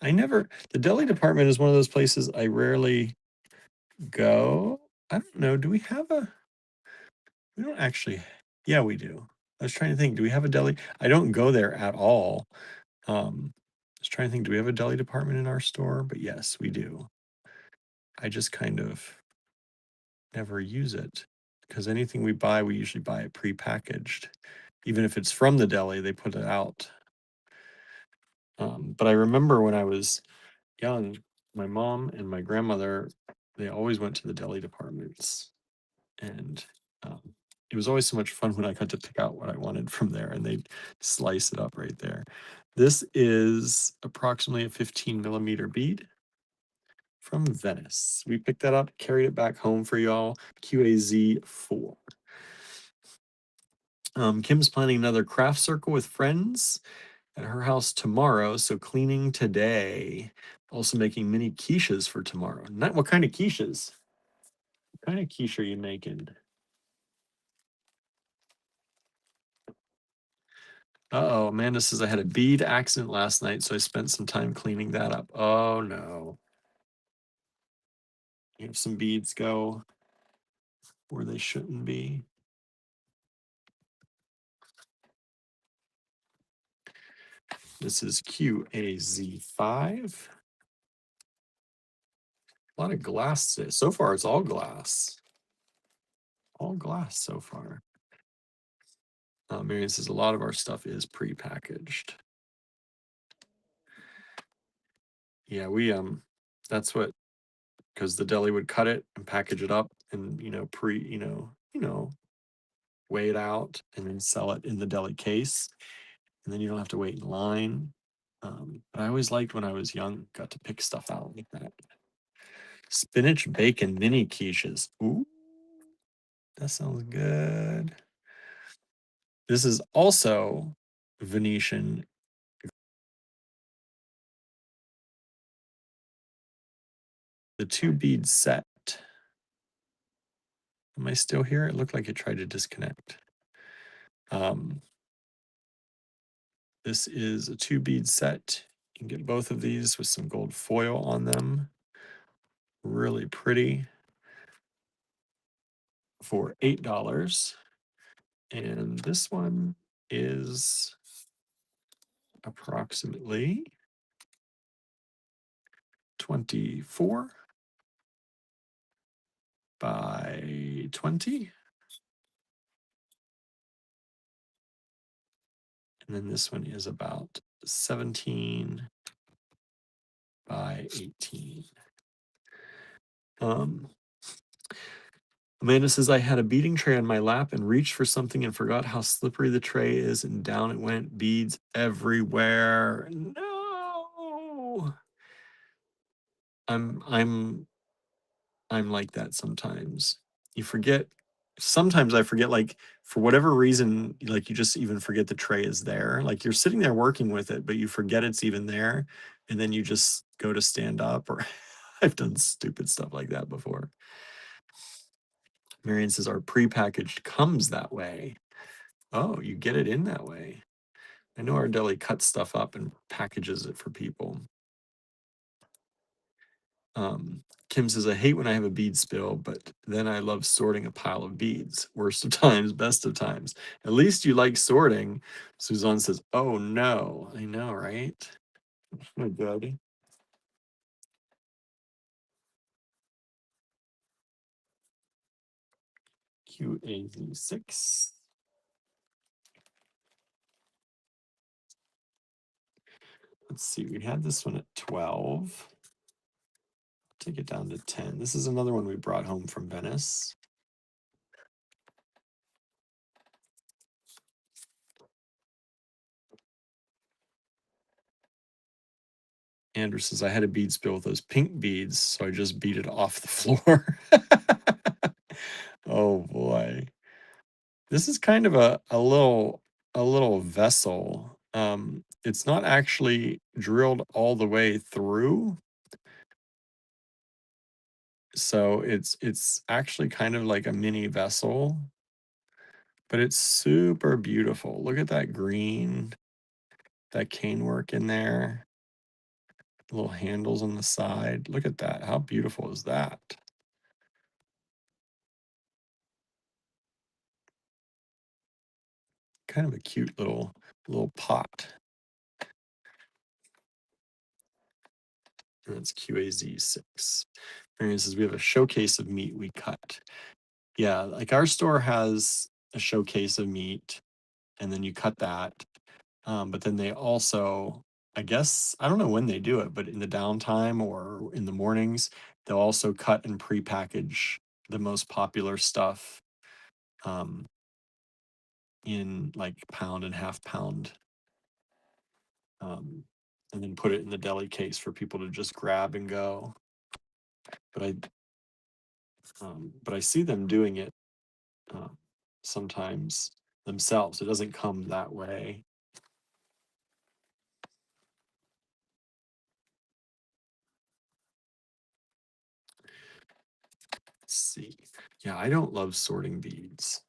Speaker 1: The deli department is one of those places I rarely go. I don't know. We don't actually. Yeah, we do. I was trying to think. Do we have a deli? I don't go there at all. I was trying to think. Do we have a deli department in our store? But yes, we do. I just kind of never use it because anything we buy, we usually buy it prepackaged. Even if it's from the deli, they put it out. But I remember when I was young, my mom and my grandmother, they always went to the deli departments. And um, it was always so much fun when I got to pick out what I wanted from there and they'd slice it up right there. This is approximately a 15 millimeter bead from Venice. We picked that up, carried it back home for y'all. QAZ4. Kim's planning another craft circle with friends at her house tomorrow, so cleaning today. Also making mini quiches for tomorrow. Not what kind of quiches? What kind of quiche are you making? Uh-oh, Amanda says I had a bead accident last night, so I spent some time cleaning that up. Oh no. You have some beads go where they shouldn't be. This is QAZ5. A lot of glass today. So far, it's all glass. All glass so far. Marion says a lot of our stuff is pre-packaged. Yeah, that's what, because the deli would cut it and package it up and weigh it out and then sell it in the deli case, and then you don't have to wait in line. But I always liked when I was young, got to pick stuff out like that. Spinach bacon mini quiches. Ooh, that sounds good. This is also Venetian. The 2 bead set. Am I still here? It looked like it tried to disconnect. This is a 2 bead set. You can get both of these with some gold foil on them. Really pretty for $8. And this one is approximately 24. by 20. And then this one is about 17 by 18. Um, Amanda says, I had a beading tray on my lap and reached for something and forgot how slippery the tray is, and down it went, beads everywhere. No. I'm I'm like that sometimes. You forget. Sometimes I forget, like, for whatever reason, like, you just even forget the tray is there. Like, you're sitting there working with it, but you forget it's even there, and then you just go to stand up, or I've done stupid stuff like that before. Marion says, our prepackaged comes that way. Oh, you get it in that way. I know our deli cuts stuff up and packages it for people. Kim says, I hate when I have a bead spill, but then I love sorting a pile of beads. Worst of times, best of times. At least you like sorting. Suzanne says, oh no. I know, right? Oh, good. QAZ6. Let's see, we had this one at 12. Take it down to 10. This is another one we brought home from Venice. Andrew says, I had a bead spill with those pink beads, so I just beat it off the floor. Oh boy. This is kind of a little vessel. It's not actually drilled all the way through. So it's actually kind of like a mini vessel, but it's super beautiful. Look at that green, that cane work in there. Little handles on the side. Look at that. How beautiful is that? Kind of a cute little pot. And that's QAZ6. Marion says we have a showcase of meat we cut. Yeah, like our store has a showcase of meat, and then you cut that. But then they also, I guess, I don't know when they do it, but in the downtime or in the mornings, they'll also cut and prepackage the most popular stuff um, in like pound and half pound, um, and then put it in the deli case for people to just grab and go. But I see them doing it uh, sometimes themselves. It doesn't come that way. Let's see. Yeah, I don't love sorting beads.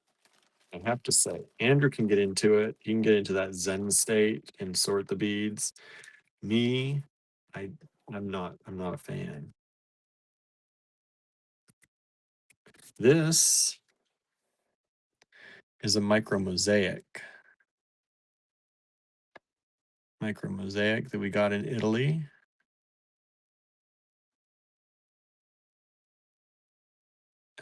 Speaker 1: I have to say, Andrew can get into it. He can get into that Zen state and sort the beads. Me, I I'm not a fan. This is a micro mosaic that we got in Italy.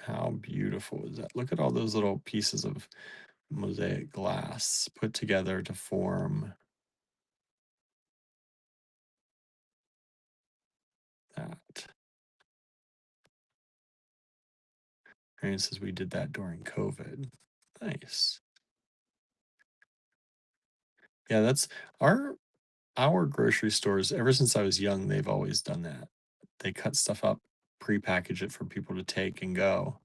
Speaker 1: How beautiful is that? Look at all those little pieces of mosaic glass put together to form that. And it says we did that during COVID. Nice. Yeah, that's our grocery stores. Ever since I was young, they've always done that. They cut stuff up, prepackage it for people to take and go.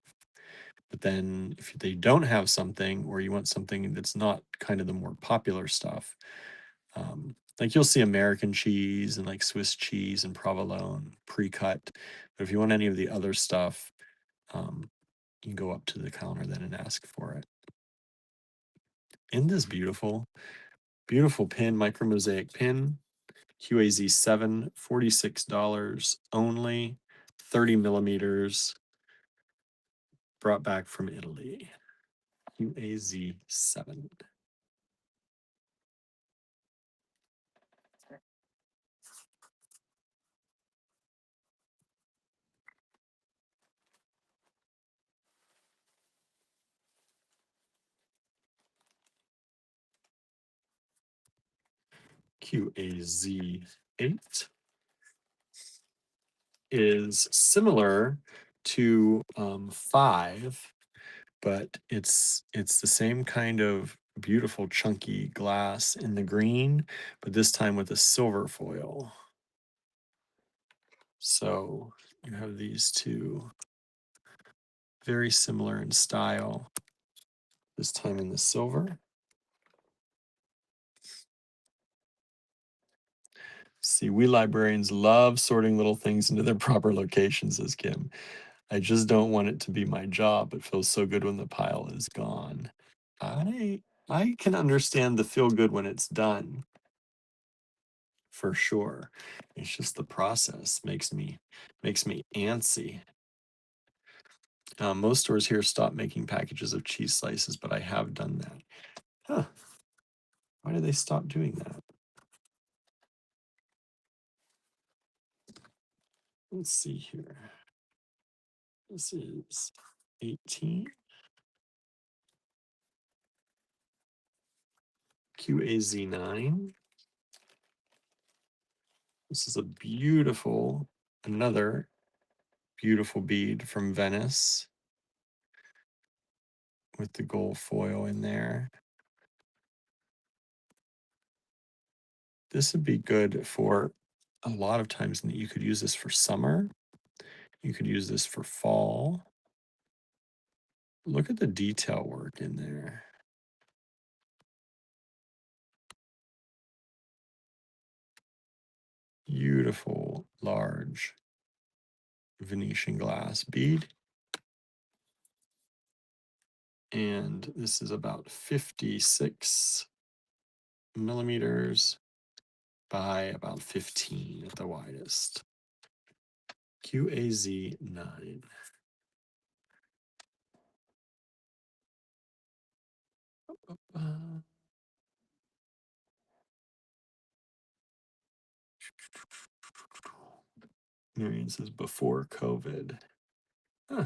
Speaker 1: But then if they don't have something, or you want something that's not kind of the more popular stuff, like you'll see American cheese and like Swiss cheese and provolone pre-cut. But if you want any of the other stuff, you can go up to the counter then and ask for it. Isn't this beautiful? Beautiful pin, micro mosaic pin. QAZ7, $46 only, 30 millimeters, brought back from Italy. QAZ7. QAZ8 is similar to 5, but it's the same kind of beautiful chunky glass in the green, but this time with a silver foil. So you have these two very similar in style, this time in the silver. See, we librarians love sorting little things into their proper locations, says Kim. I just don't want it to be my job. It feels so good when the pile is gone. I can understand the feel good when it's done, for sure. It's just the process makes me antsy. Most stores here stop making packages of cheese slices, but I have done that. Huh. Why did they stop doing that? Let's see here. This is 18. QAZ9. This is another beautiful bead from Venice with the gold foil in there. This would be good for a lot of times. You could use this for summer. You could use this for fall. Look at the detail work in there. Beautiful, large Venetian glass bead. And this is about 56 millimeters by about 15 at the widest. QAZ9. Marion says before COVID. Huh.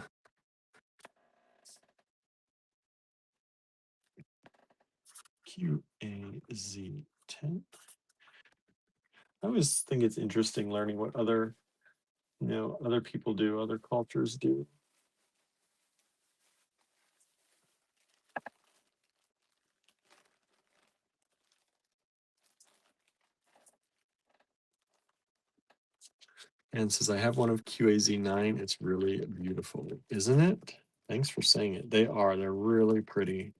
Speaker 1: QAZ10. I always think it's interesting learning what other people do, other cultures do. And says, I have one of QAZ9. It's really beautiful, isn't it? Thanks for saying it. They are. They're really pretty.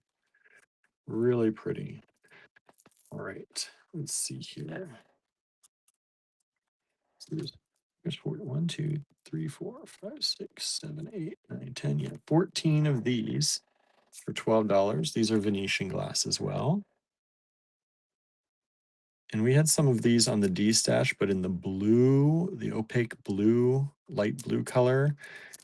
Speaker 1: Really pretty. All right. Let's see here. So there's 1, 2, 3, 4, 5, 6, 7, 8, 9, 10. Yeah, 14 of these for $12. These are Venetian glass as well. And we had some of these on the D stash, but in the blue, the opaque blue, light blue color.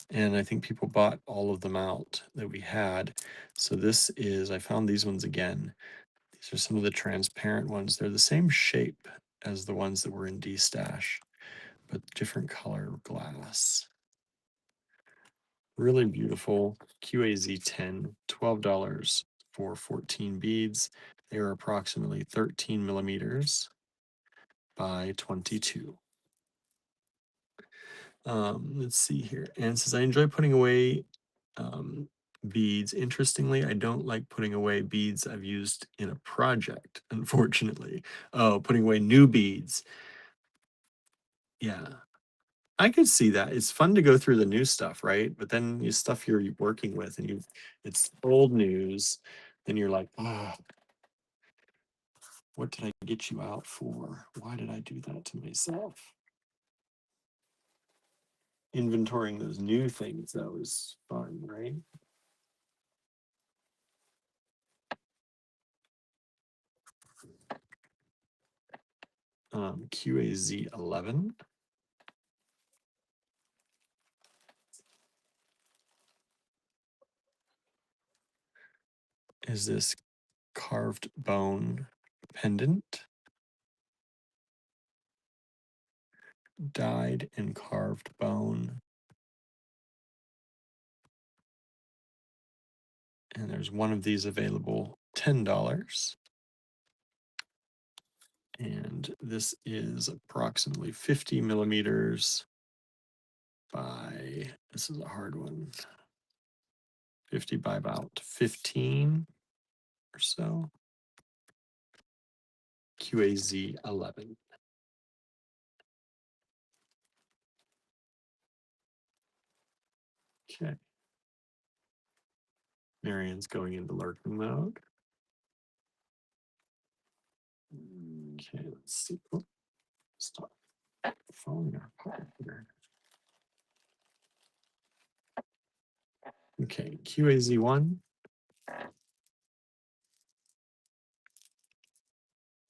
Speaker 1: And I think people bought all of them out that we had. So I found these ones again. These are some of the transparent ones. They're the same shape as the ones that were in D stash, but different color glass. Really beautiful QAZ10, $12 for 14 beads. They are approximately 13 millimeters by 22. Let's see here. Anne says, I enjoy putting away beads. Interestingly, I don't like putting away beads I've used in a project, unfortunately. Oh, putting away new beads. Yeah, I could see that. It's fun to go through the new stuff, right? But then you stuff you're working with and it's old news. Then you're like, ah, what did I get you out for? Why did I do that to myself? Inventorying those new things, that was fun, right? QAZ11. Is this carved bone pendant, dyed in carved bone. And there's one of these available, $10. And this is approximately 50 millimeters by, this is a hard one, 50 by about 15 or so. QAZ 11. Okay. Marian's going into lurking mode. Okay, let's see. Oh, stop falling apart here. Okay, QAZ1.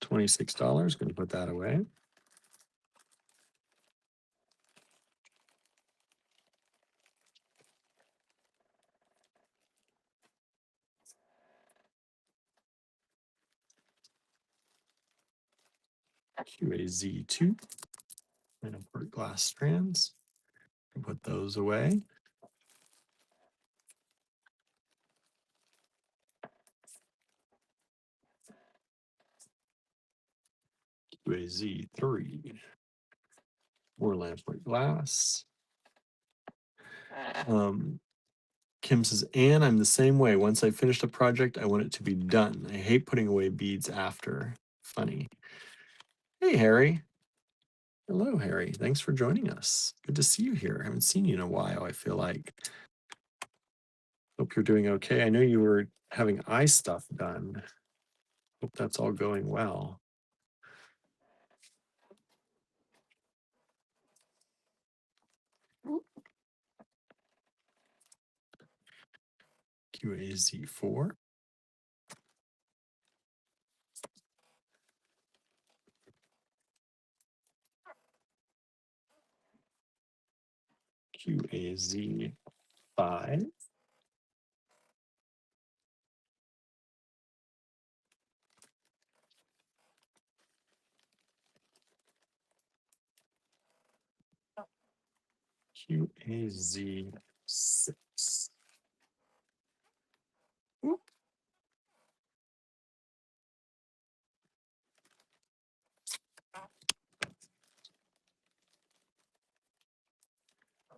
Speaker 1: $26. Going to put that away. QAZ2. And import glass strands. Put those away. QAZ3. More lamproot glass. Kim says, and I'm the same way. Once I finished a project, I want it to be done. I hate putting away beads after. Funny. Hey, Harry. Hello, Harry. Thanks for joining us. Good to see you here. I haven't seen you in a while, I feel like. Hope you're doing okay. I know you were having eye stuff done. Hope that's all going well. QAZ4. QAZ5. QAZ6.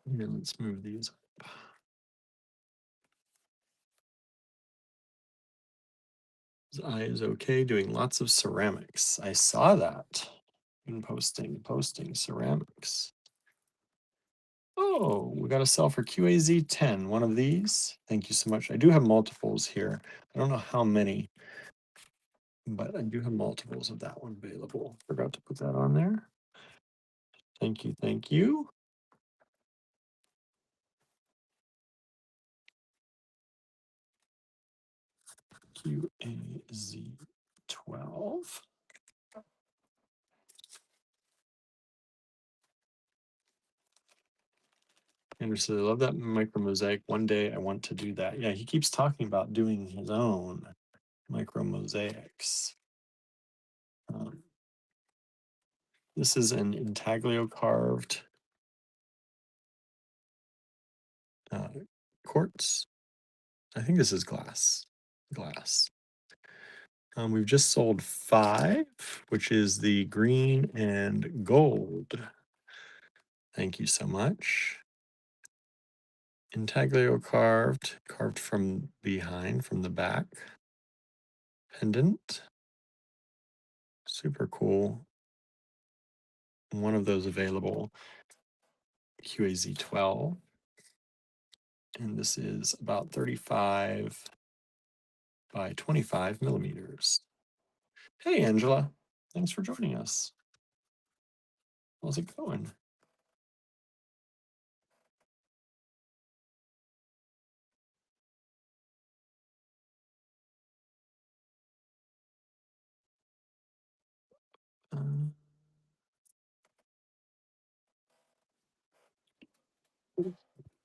Speaker 1: And let's move these up. His eye is okay, doing lots of ceramics. I saw that in posting ceramics. Oh, we got a sell for QAZ10, one of these. Thank you so much. I do have multiples here. I don't know how many, but I do have multiples of that one available. Forgot to put that on there. Thank you, thank you. QAZ12. Anderson, I love that micro mosaic. One day I want to do that. Yeah, he keeps talking about doing his own micro mosaics. This is an intaglio carved quartz. I think this is glass. We've just sold 5, which is the green and gold. Thank you so much. Intaglio carved from behind, from the back. Pendant. Super cool. One of those available. QAZ12. And this is about 35 by 25 millimeters. Hey, Angela. Thanks for joining us. How's it going?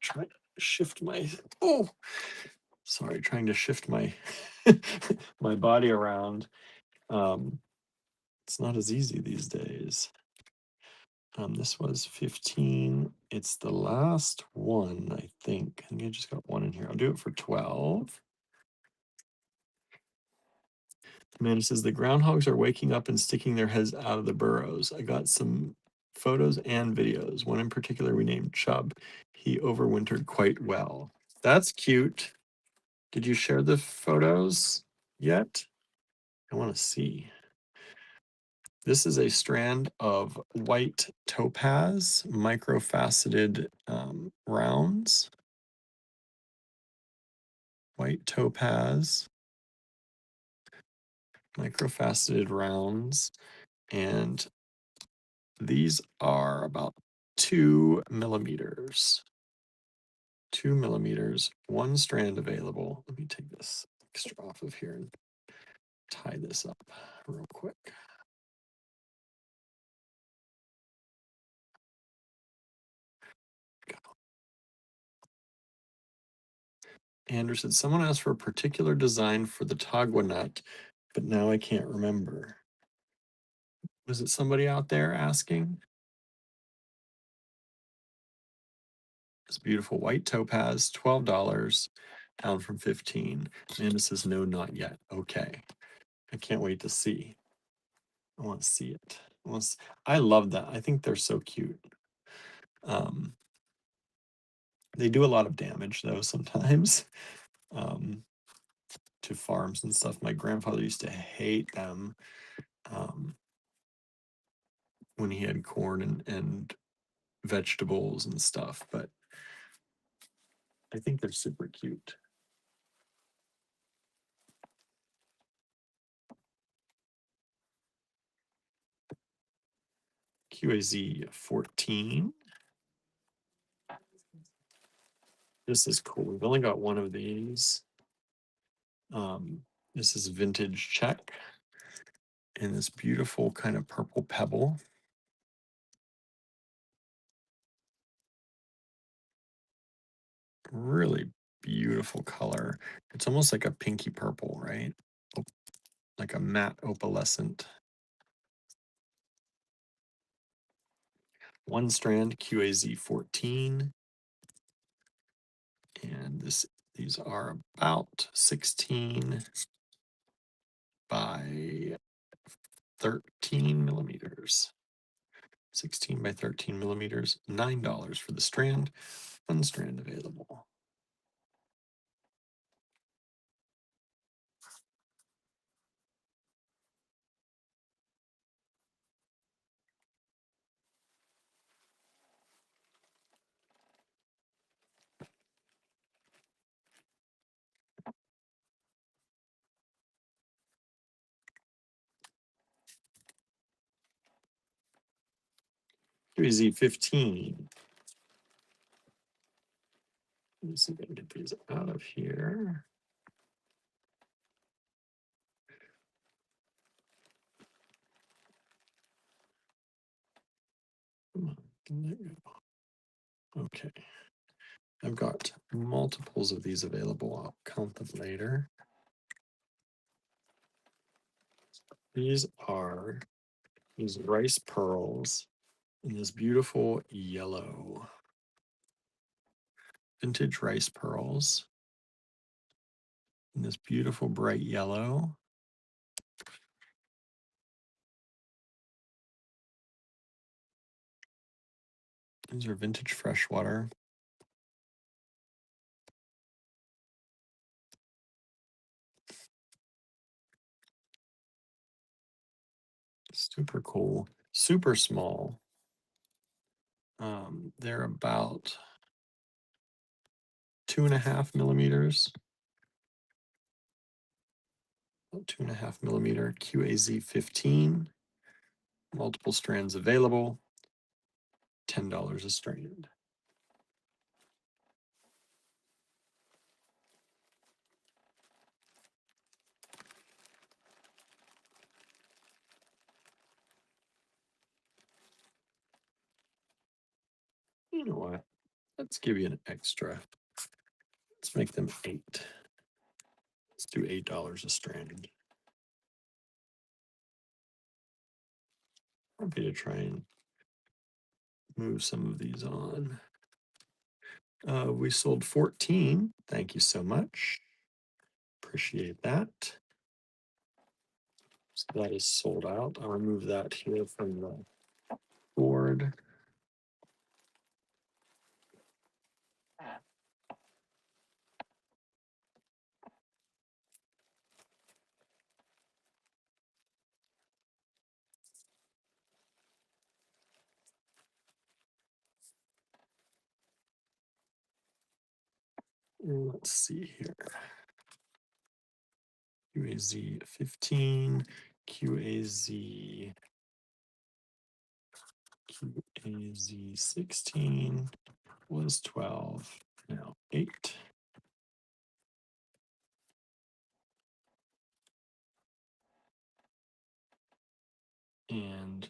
Speaker 1: Try to shift my, trying to shift my my body around. It's not as easy these days. This was 15. It's the last one, I think. I think I just got one in here. I'll do it for 12. Amanda says the groundhogs are waking up and sticking their heads out of the burrows. I got some photos and videos. One in particular we named Chub. He overwintered quite well. That's cute. Did you share the photos yet? I want to see. This is a strand of white topaz microfaceted rounds. White topaz microfaceted rounds, and these are about 2 millimeters. 2 millimeters, one strand available. Let me take this extra off of here and tie this up real quick. Andrew said, someone asked for a particular design for the Tagua nut, but now I can't remember. Was it somebody out there asking? This beautiful white topaz, $12, down from 15. Amanda says, no, not yet. Okay. I can't wait to see. I want to see it. I love that. I think they're so cute. They do a lot of damage though sometimes to farms and stuff. My grandfather used to hate them when he had corn and vegetables and stuff, but I think they're super cute. QAZ 14. This is cool. We've only got one of these. This is vintage Czech in this beautiful kind of purple pebble. Really beautiful color. It's almost like a pinky purple, right? Like a matte opalescent. One strand QAZ 14. And these are about 16 by 13 millimeters. 16 by 13 millimeters, $9 for the strand, one strand available. QAZ 15. Let me see if I can get these out of here. Come on, okay. I've got multiples of these available. I'll count them later. These are these rice pearls in this beautiful yellow. Vintage rice pearls in this beautiful bright yellow. These are vintage freshwater. Super cool, super small. They're about 2.5 millimeters. About 2.5 millimeter QAZ 15. Multiple strands available. $10 a strand. You know what? Let's give you an extra. Let's make them 8. Let's do $8 a strand. Happy to try and move some of these on. We sold 14. Thank you so much. Appreciate that. So that is sold out. I'll remove that here from the board. Let's see here. QAZ 15, QAZ 16 was 12, now 8. And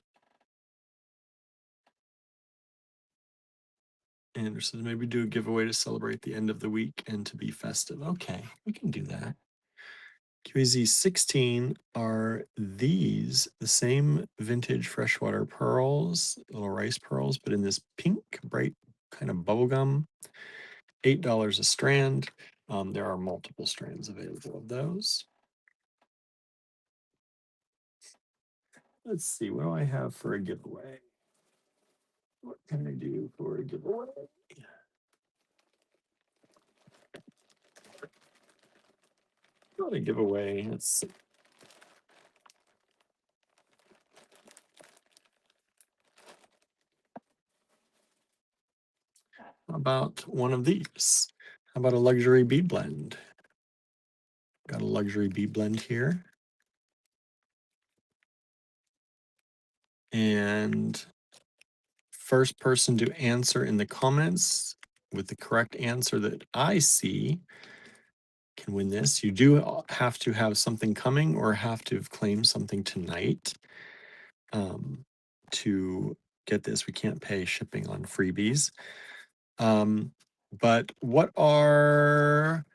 Speaker 1: Anderson, maybe do a giveaway to celebrate the end of the week and to be festive. Okay, we can do that. QAZ 16 are these, the same vintage freshwater pearls, little rice pearls, but in this pink, bright kind of bubblegum. $8 a strand. There are multiple strands available of those. Let's see, what do I have for a giveaway? What can I do for a giveaway? Not a giveaway. Let's see. How about one of these? How about a luxury bead blend? Got a luxury bead blend here. And first person to answer in the comments with the correct answer that I see can win this. You do have to have something coming or have to have claimed something tonight to get this. We can't pay shipping on freebies. But what are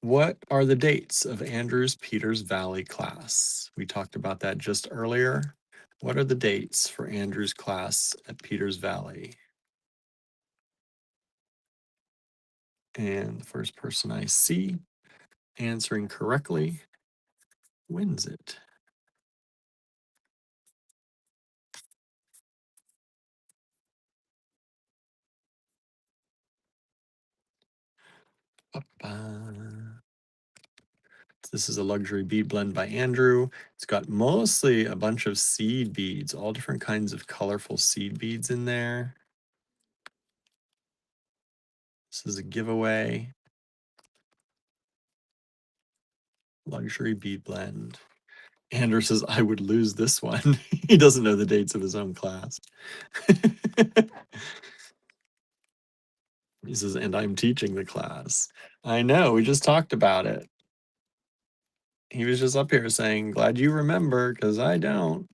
Speaker 1: the dates of Andrews Peters Valley class? We talked about that just earlier. What are the dates for Andrews class at Peters Valley? And the first person I see answering correctly wins it. This is a luxury bead blend by Andrew. It's got mostly a bunch of seed beads, all different kinds of colorful seed beads in there. This is a giveaway. Luxury bead blend. Andrew says, I would lose this one. He doesn't know the dates of his own class. He says, and I'm teaching the class. I know, we just talked about it. He was just up here saying, glad you remember, because I don't.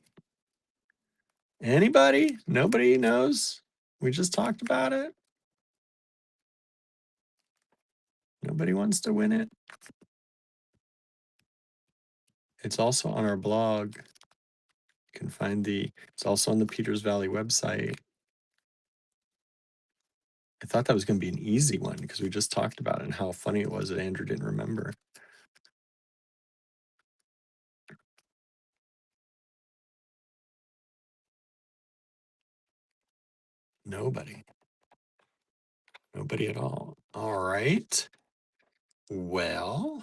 Speaker 1: Anybody? Nobody knows? We just talked about it. Nobody wants to win it. It's also on our blog. You can find it's also on the Peters Valley website. I thought that was going to be an easy one because we just talked about it and how funny it was that Andrew didn't remember. Nobody. Nobody at all. All right. Well,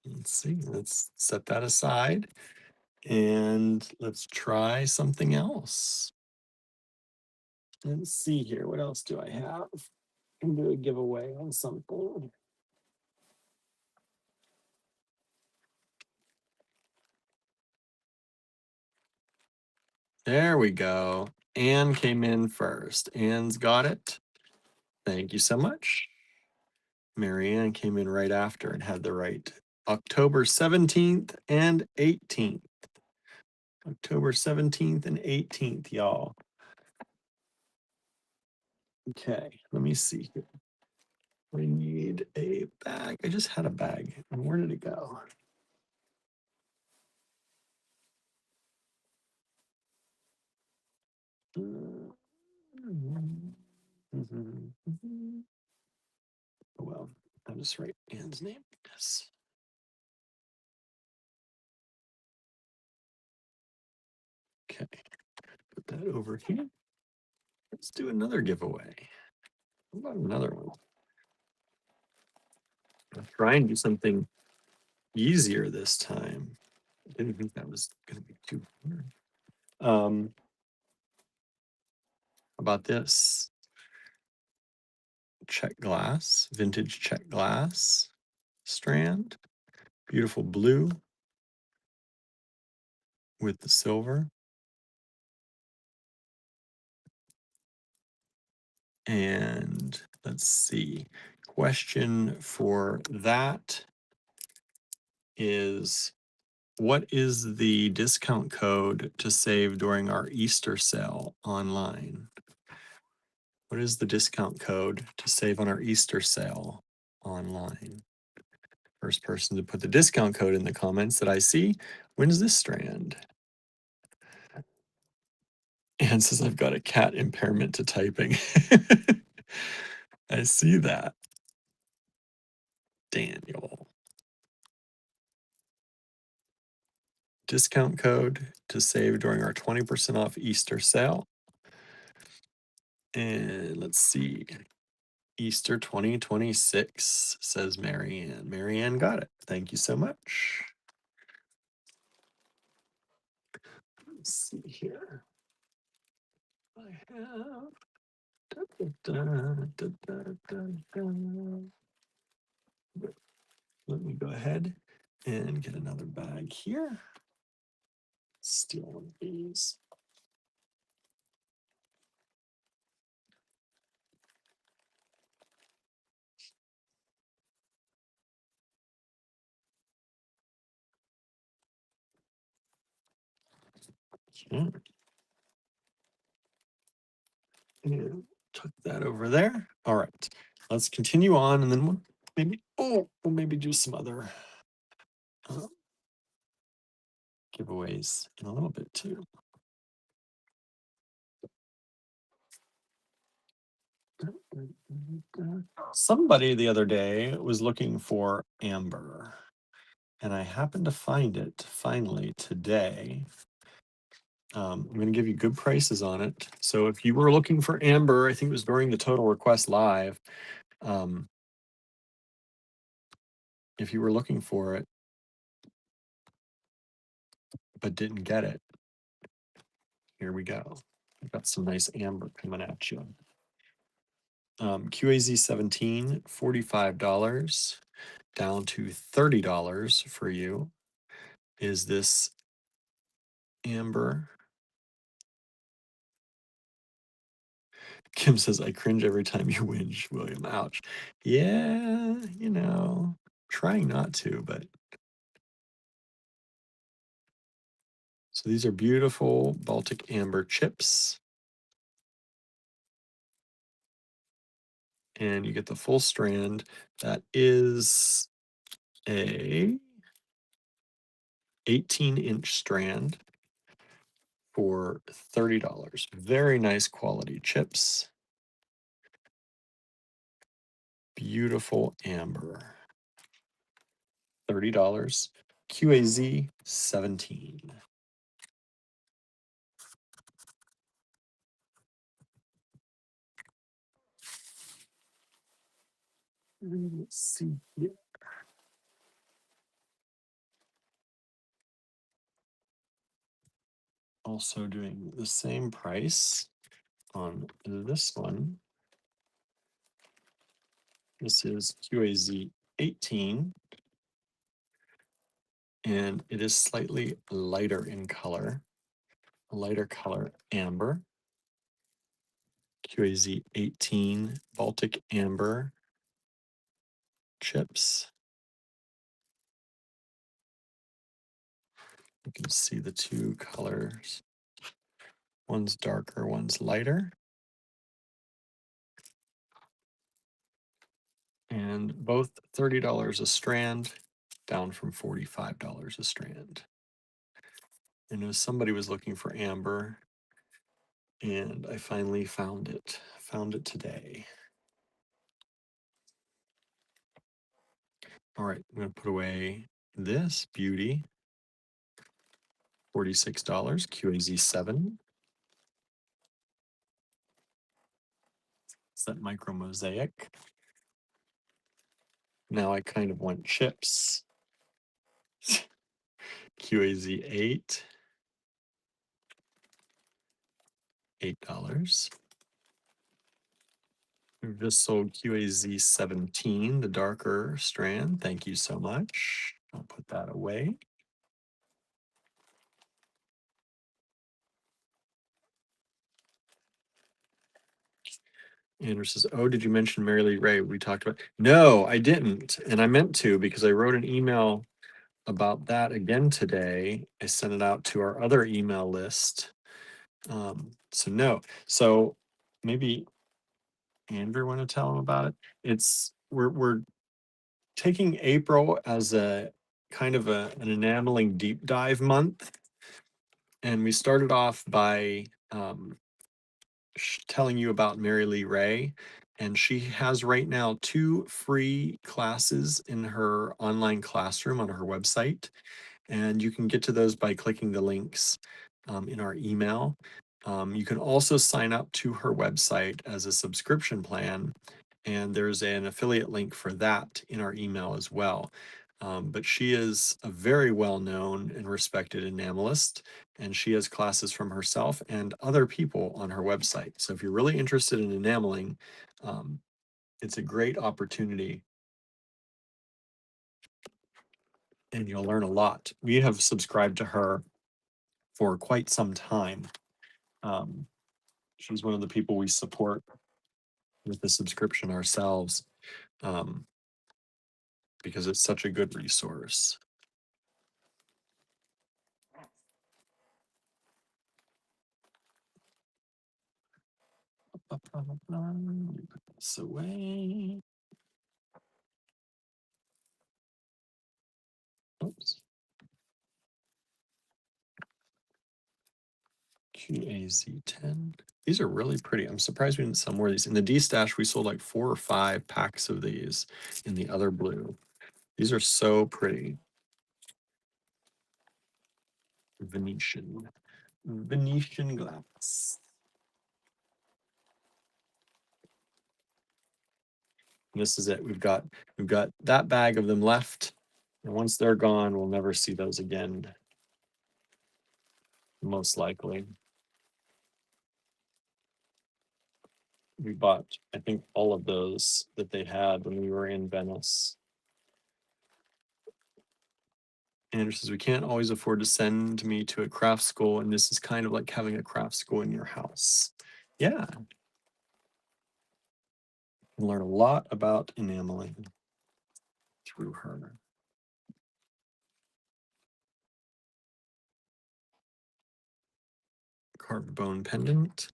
Speaker 1: let's see. Let's set that aside and let's try something else. Let's see here. What else do I have? I can do a giveaway on something. There we go. Anne came in first. Anne's got it. Thank you so much. Marianne came in right after and had the right October 17th and 18th. October 17th and 18th, y'all. Okay, let me see here. We need a bag. I just had a bag. And where did it go? Oh, well, I'll just write Anne's name. Yes. Okay, put that over here. Let's do another giveaway. How about another one? I'll try and do something easier this time. I didn't think that was going to be too hard. How about this? Check glass, vintage check glass strand. Beautiful blue with the silver. And let's see. Question for that is, what is the discount code to save during our Easter sale online? What is the discount code to save on our Easter sale online? First person to put the discount code in the comments that I see wins this strand. Anne says, I've got a cat impairment to typing. I see that. Daniel. Discount code to save during our 20% off Easter sale. And let's see. Easter 2026, says Marianne. Marianne got it. Thank you so much. Let's see here. I have. Let me go ahead and get another bag here. Steal one of these. Okay. And tuck that over there. All right, let's continue on, and then we'll maybe do some other uh, giveaways in a little bit too. Somebody the other day was looking for amber, and I happened to find it finally today. I'm going to give you good prices on it. So if you were looking for amber, I think it was during the Total Request Live. If you were looking for it but didn't get it, here we go. We've got some nice amber coming at you. QAZ 17, $45, down to $30 for you. Is this amber? Kim says, I cringe every time you whinge, William. Ouch. Yeah, trying not to, but. So these are beautiful Baltic amber chips. And you get the full strand. That is a 18-inch strand for $30. Very nice quality chips. Beautiful amber. $30. QAZ 17. Let's see here. Also doing the same price on this one. This is QAZ 18, and it is slightly lighter in color, a lighter color amber. QAZ 18 Baltic amber chips. You can see the two colors. One's darker, one's lighter. And both $30 a strand, down from $45 a strand. I know somebody was looking for amber, and I finally found it. Found it today. All right, I'm going to put away this beauty. $46, QAZ7. It's that micro mosaic. Now I kind of want chips. QAZ8, $8. We've just sold QAZ17, the darker strand. Thank you so much. I'll put that away. Andrew says, oh, did you mention Mary Lee Ray? We talked about. No, I didn't. And I meant to because I wrote an email about that again today. I sent it out to our other email list. So no. So maybe Andrew want to tell him about it. It's we're taking April as a kind of an enameling deep dive month. And we started off by telling you about Mary Lee Ray. And she has right now 2 free classes in her online classroom on her website. And you can get to those by clicking the links in our email. You can also sign up to her website as a subscription plan. And there's an affiliate link for that in our email as well. But she is a very well-known and respected enamelist, and she has classes from herself and other people on her website. So if you're really interested in enameling, it's a great opportunity and you'll learn a lot. We have subscribed to her for quite some time. She's one of the people we support with the subscription ourselves because it's such a good resource. Let me put this away. Oops. QAZ10. These are really pretty. I'm surprised we didn't sell more of these. In the D stash, we sold like 4 or 5 packs of these in the other blue. These are so pretty. Venetian. Venetian glass. And this is it. We've got that bag of them left. And once they're gone, we'll never see those again. Most likely. We bought, I think, all of those that they had when we were in Venice. Andrew says, we can't always afford to send me to a craft school, and this is kind of like having a craft school in your house. Yeah. You learn a lot about enameling through her. Carved bone pendant.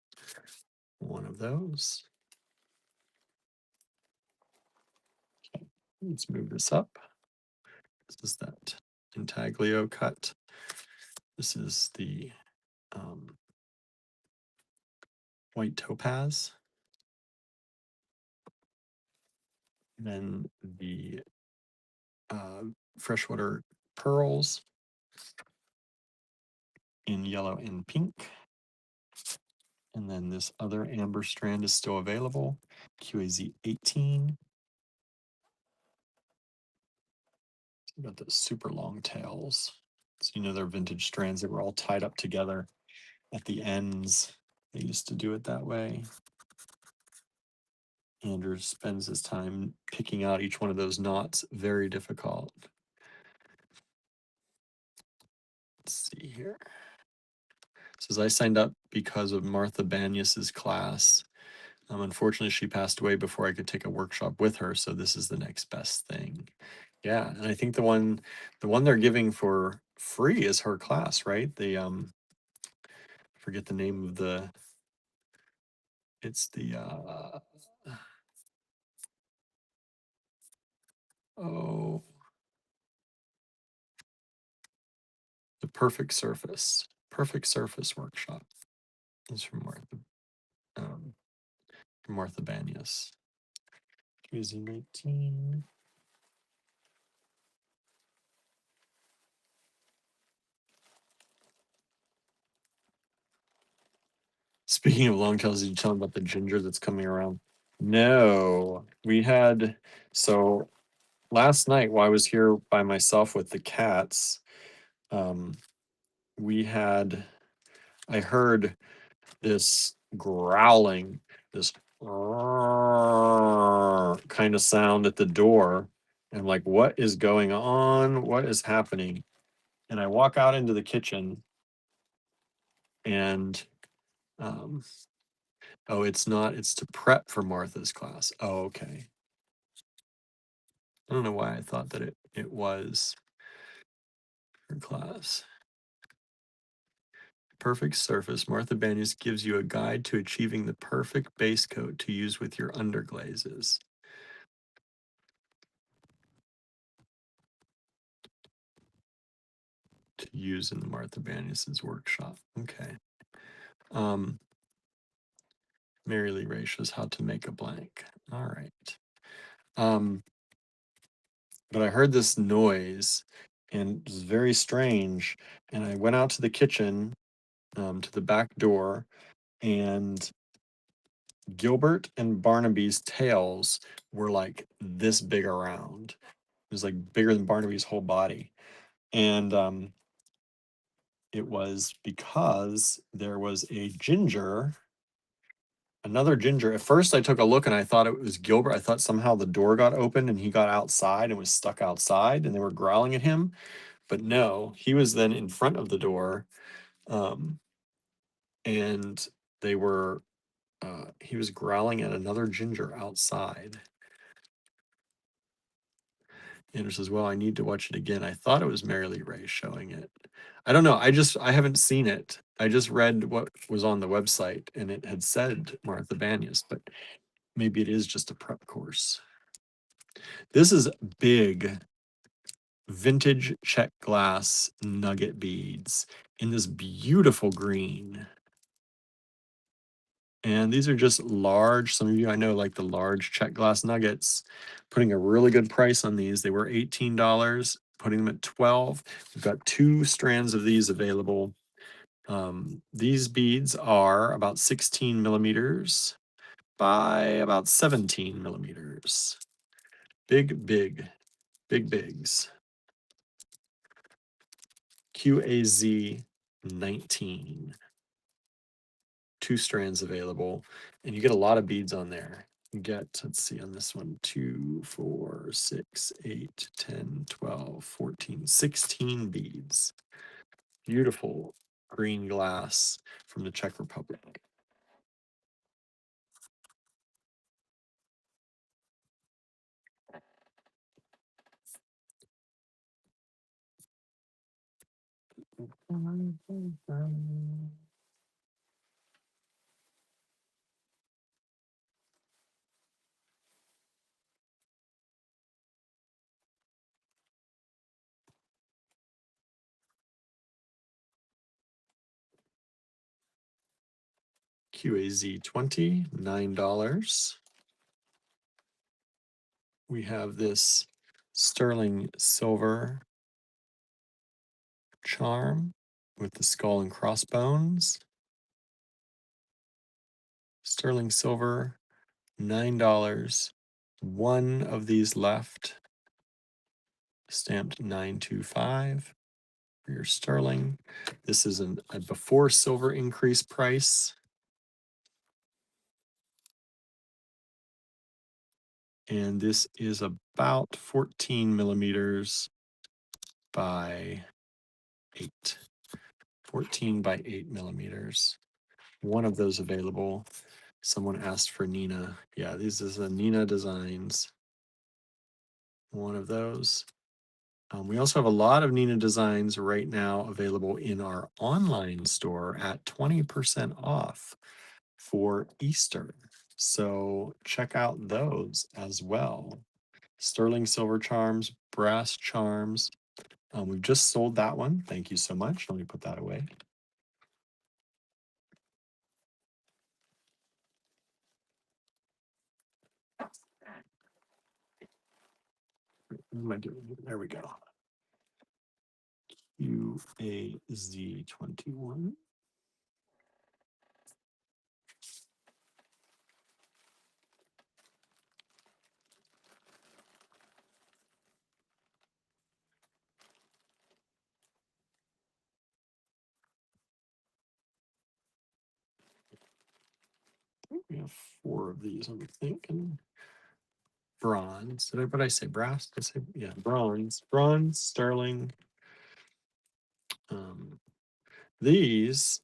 Speaker 1: One of those. Okay. Let's move this up. This is that intaglio cut. This is the white topaz. And then the freshwater pearls in yellow and pink. And then this other amber strand is still available, QAZ 18. Got those super long tails. So you know they're vintage strands that were all tied up together at the ends. They used to do it that way. Andrew spends his time picking out each one of those knots. Very difficult. Let's see here. It says I signed up because of Martha Banyas's class. Unfortunately, she passed away before I could take a workshop with her, so this is the next best thing. Yeah, and I think the one they're giving for free is her class, right? They forget the name of the. It's the oh, the perfect surface workshop. It's from Martha Banyas. Using 19. Speaking of long tails, did you tell them about the ginger that's coming around? No, we had, so last night while I was here by myself with the cats, um, we had, I heard this growling, this kind of sound at the door. And I'm like, what is going on? What is happening? And I walk out into the kitchen and, um, oh, it's not, it's to prep for Martha's class. Oh, okay. I don't know why I thought that it was her class. Perfect surface. Martha Banyas gives you a guide to achieving the perfect base coat to use with your underglazes. To use in the Martha Banyas's workshop. Okay. Mary Lee Ray shows how to make a blank. All right. But I heard this noise and it was very strange. And I went out to the kitchen, to the back door, and Gilbert and Barnaby's tails were like this big around. It was like bigger than Barnaby's whole body. And it was because there was a ginger, another ginger. At first, I took a look and I thought it was Gilbert. I thought somehow the door got opened and he got outside and was stuck outside and they were growling at him. But no, he was then in front of the door. Um, and they were, he was growling at another ginger outside. Andrew says, well, I need to watch it again. I thought it was Mary Lee Ray showing it. I don't know. I haven't seen it. I just read what was on the website and it had said Martha Banyas, but maybe it is just a prep course. This is big vintage check glass nugget beads in this beautiful green. And these are just large. Some of you I know like the large check glass nuggets, putting a really good price on these. They were $18, putting them at 12. We've got 2 strands of these available. These beads are about 16 millimeters by about 17 millimeters. Big, big, big bigs. QAZ 19. 2 strands available, and you get a lot of beads on there. You get, let's see, on this one, 2, 4, 6, 8, 10, 12, 14, 16 beads. Beautiful green glass from the Czech Republic. QAZ 20, $9. We have this sterling silver charm with the skull and crossbones. Sterling silver, $9. One of these left, stamped 925 for your sterling. This is a before silver increase price. And this is about 14 millimeters by 8. 14 by 8 millimeters. One of those available. Someone asked for Nina. Yeah, this is a Nina Designs. One of those. We also have a lot of Nina designs right now available in our online store at 20% off for Easter. So check out those as well. Sterling silver charms, brass charms. We've just sold that one. Thank you so much. Let me put that away. What am I doing? There we go. UAZ 21. We have 4 of these, I'm thinking. Bronze. What did I say? Brass? Did I say? Yeah, bronze. Bronze, sterling. Um, these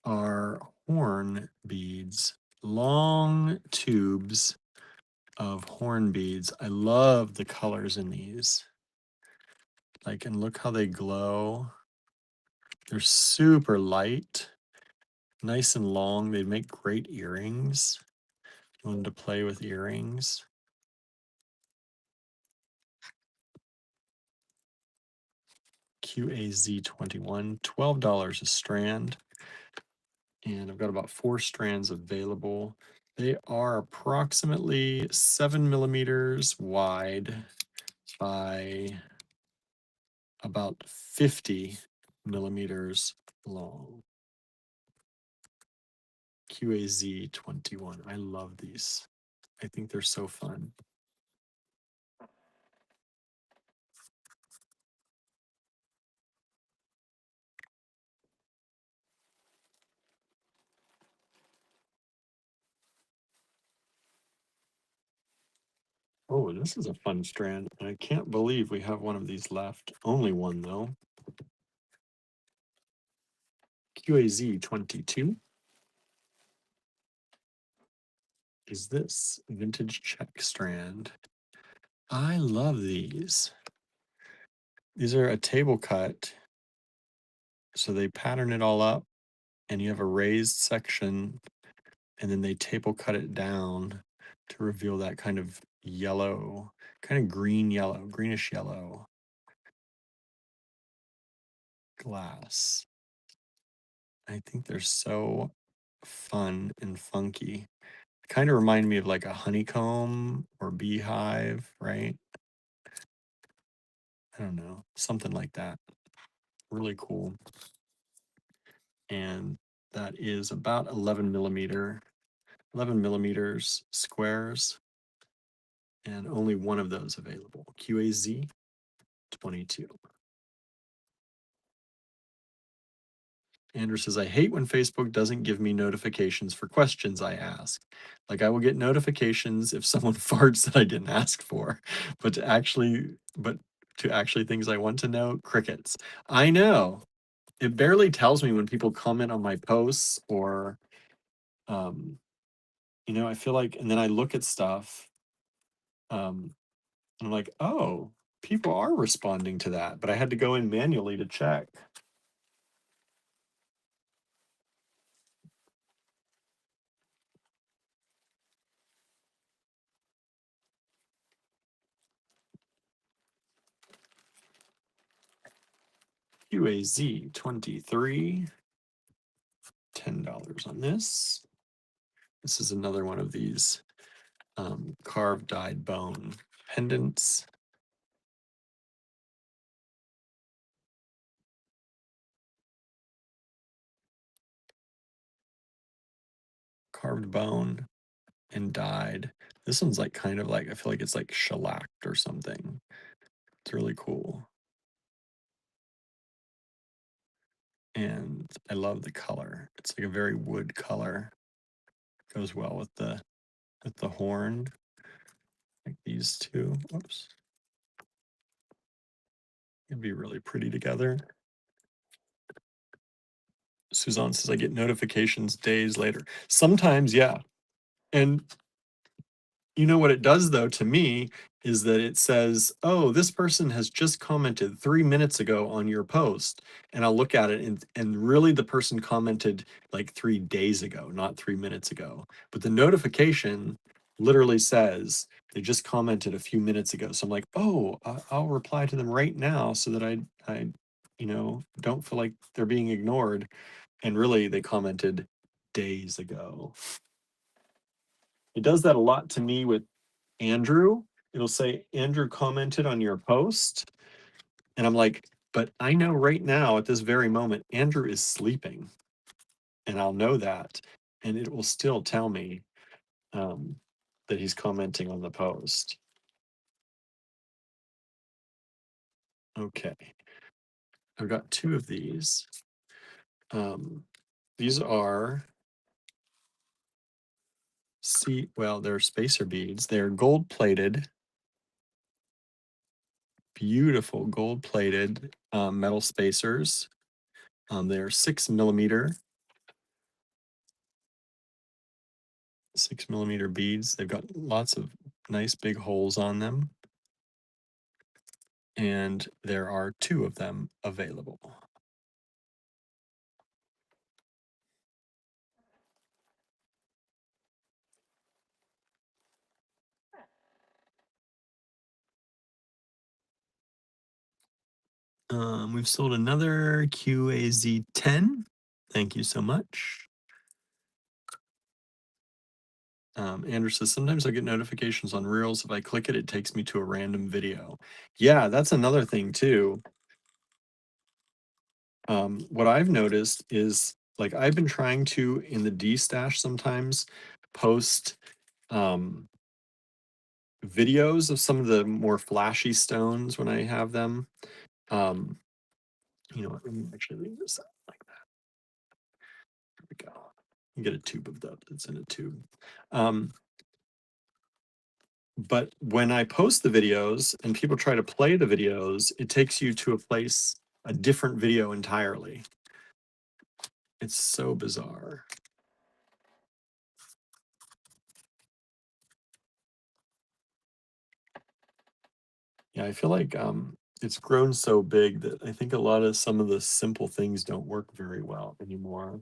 Speaker 1: are horn beads, long tubes of horn beads. I love the colors in these. Like, and look how they glow. They're super light, nice and long. They make great earrings. You wanted to play with earrings. QAZ21, $12 a strand. And I've got about 4 strands available. They are approximately 7 millimeters wide by about 50 millimeters long. QAZ21. I love these. I think they're so fun. Oh, this is a fun strand. And I can't believe we have one of these left. Only one, though. QAZ22 is this vintage check strand. I love these. These are a table cut. So they pattern it all up, and you have a raised section, and then they table cut it down to reveal that kind of yellow, kind of green yellow, greenish yellow glass. I think they're so fun and funky. Kind of remind me of like a honeycomb or beehive, right? I don't know, something like that. Really cool. And that is about 11 millimeters squares, and only one of those available. QAZ 22. Andrew says, I hate when Facebook doesn't give me notifications for questions I ask. Like I will get notifications if someone farts that I didn't ask for, but to actually things I want to know, crickets. I know. It barely tells me when people comment on my posts or um, I feel like, and then I look at stuff, and I'm like, oh, people are responding to that, but I had to go in manually to check. QAZ 23, $10 on this. This is another one of these carved dyed bone pendants. Carved bone and dyed. This one's like kind of like, I feel like it's like shellacked or something. It's really cool. And I love the color. It's like a very wood color. Goes well with the horn. Like these two. Whoops. It'd be really pretty together. Suzanne says I get notifications days later. Sometimes, yeah. And you know what it does though to me is that it says, oh, this person has just commented 3 minutes ago on your post. And I'll look at it and really the person commented like 3 days ago, not 3 minutes ago. But the notification literally says they just commented a few minutes ago. So I'm like, oh, I'll reply to them right now so that I don't feel like they're being ignored. And really they commented days ago. It does that a lot to me with Andrew. It'll say Andrew commented on your post. And I'm like, but I know right now at this very moment, Andrew is sleeping. And I'll know that. And it will still tell me that he's commenting on the post. Okay. I've got 2 of these. These are see, well, they're spacer beads. They're gold plated, beautiful gold plated metal spacers. They're 6 millimeter, 6 millimeter beads. They've got lots of nice big holes on them. And there are 2 of them available. We've sold another QAZ10. Thank you so much. Andrew says, sometimes I get notifications on Reels. If I click it, it takes me to a random video. Yeah, that's another thing too. What I've noticed is, like, I've been trying to, in the D stash sometimes, post videos of some of the more flashy stones when I have them. You know what, let me actually leave this out like that. There we go. You get a tube of that that's in a tube. But when I post the videos and people try to play the videos, it takes you to a different video entirely. It's so bizarre. Yeah, I feel like it's grown so big that I think some of the simple things don't work very well anymore.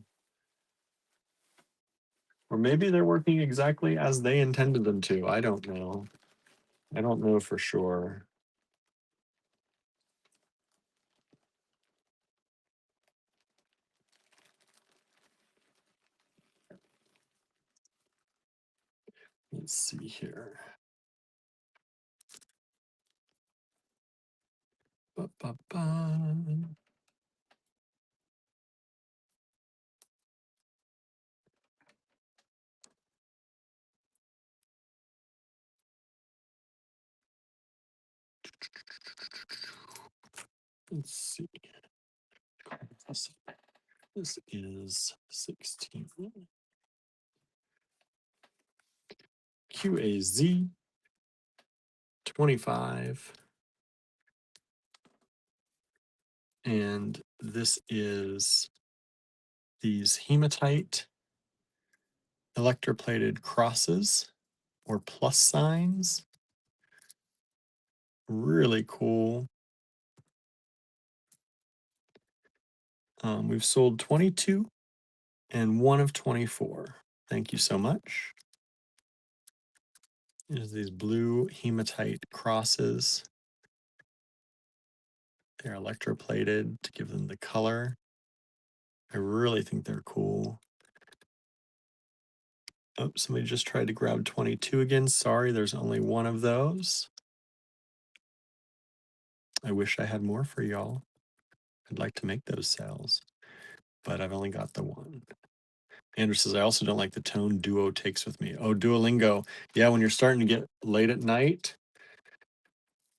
Speaker 1: Or maybe they're working exactly as they intended them to. I don't know. I don't know for sure. Let's see here. Ba, ba, ba. Let's see. This is 16. QAZ 25. And this is these hematite electroplated crosses or plus signs. Really cool. We've sold 22 and 1 of 24. Thank you so much. There's these blue hematite crosses. They're electroplated to give them the color. I really think they're cool. Oh, somebody just tried to grab 22 again. Sorry, there's only 1 of those. I wish I had more for y'all. I'd like to make those sales, but I've only got the 1. Andrew says, I also don't like the tone Duo takes with me. Oh, Duolingo. Yeah, when you're starting to get late at night.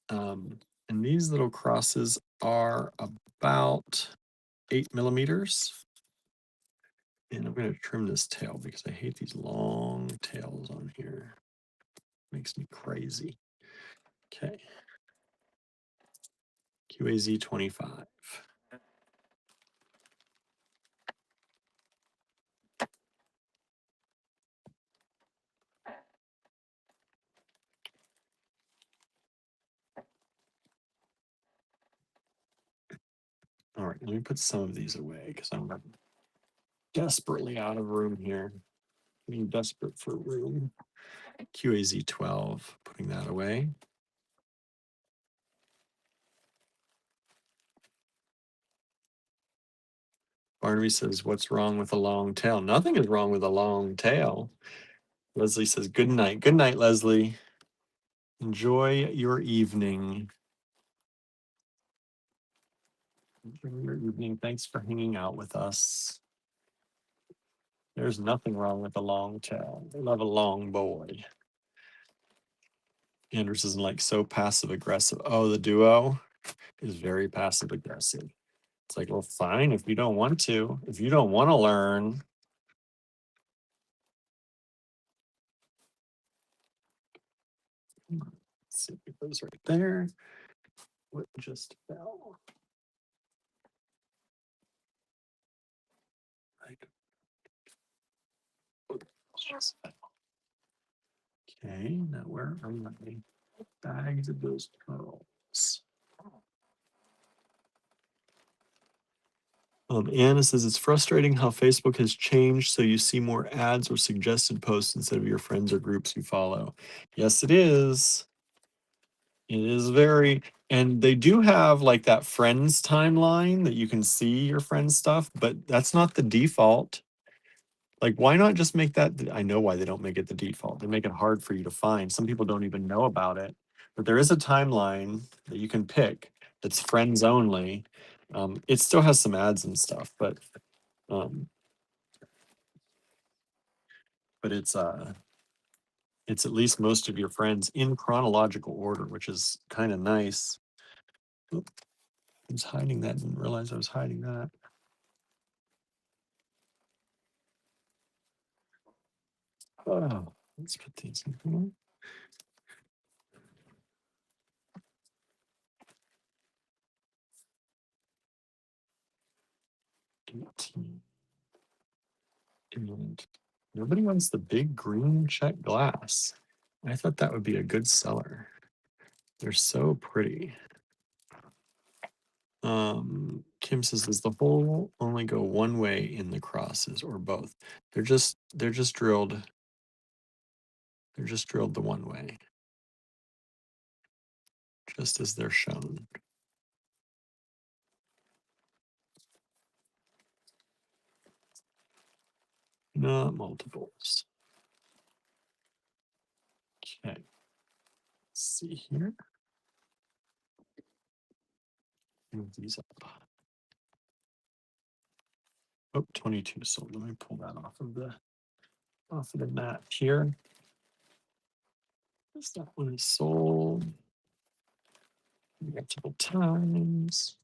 Speaker 1: And these little crosses are about 8 millimeters. And I'm going to trim this tail because I hate these long tails on here. Makes me crazy. Okay. QAZ 25. All right, let me put some of these away because I'm desperately out of room here. Being desperate for room. QAZ 12, putting that away. Barnaby says, what's wrong with a long tail? Nothing is wrong with a long tail. Leslie says, good night. Good night, Leslie. Enjoy your evening. Enjoy your evening. Thanks for hanging out with us. There's nothing wrong with a long tail. I love a long boy. Anders isn't like so passive aggressive. Oh, the Duo is very passive aggressive. It's like, well, fine if you don't want to. If you don't want to learn, Let's see if it goes right there. What just fell? Right. Okay, now where are my bags of those pearls? Anna says it's frustrating how Facebook has changed so you see more ads or suggested posts instead of your friends or groups you follow. Yes, it is. It is very, and they do have like that friends timeline that you can see your friends stuff, but that's not the default. Like, why not just make that? I know why they don't make it the default. They make it hard for you to find. Some people don't even know about it, but there is a timeline that you can pick that's friends only. It still has some ads and stuff, um, but it's at least most of your friends in chronological order, which is kind of nice. Oop, I was hiding that. Didn't realize I was hiding that. Oh, let's put these in here. 18. And nobody wants the big green check glass. I thought that would be a good seller. They're so pretty. Kim says, does the hole only go one way in the crosses or both? They're just drilled. They're just drilled the one way, just as they're shown. Not multiples. Okay. Let's see here. Move these up. Oh, 22 sold. Let me pull that off of the mat here. That one is sold multiple times.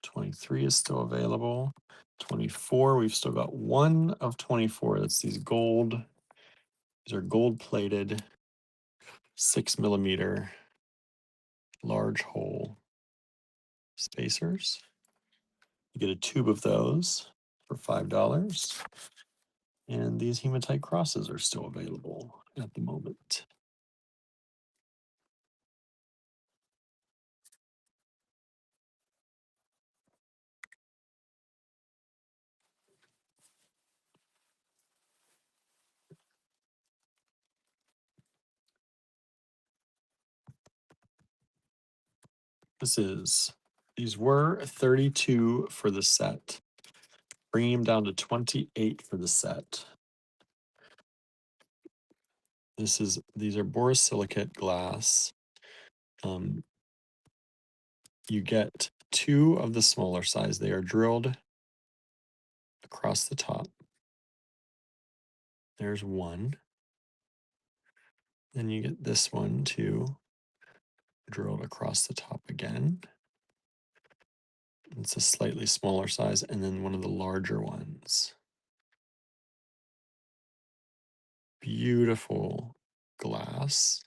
Speaker 1: 23 is still available. 24, we've still got one of 24. That's these gold. These are gold plated 6mm large hole spacers. You get a tube of those for $5. And these hematite crosses are still available at the moment. These were 32 for the set, bringing them down to 28 for the set. These are borosilicate glass. You get two of the smaller size. They are drilled across the top. There's one. Then you get this one too, drilled across the top again. It's a slightly smaller size, and then one of the larger ones. Beautiful glass.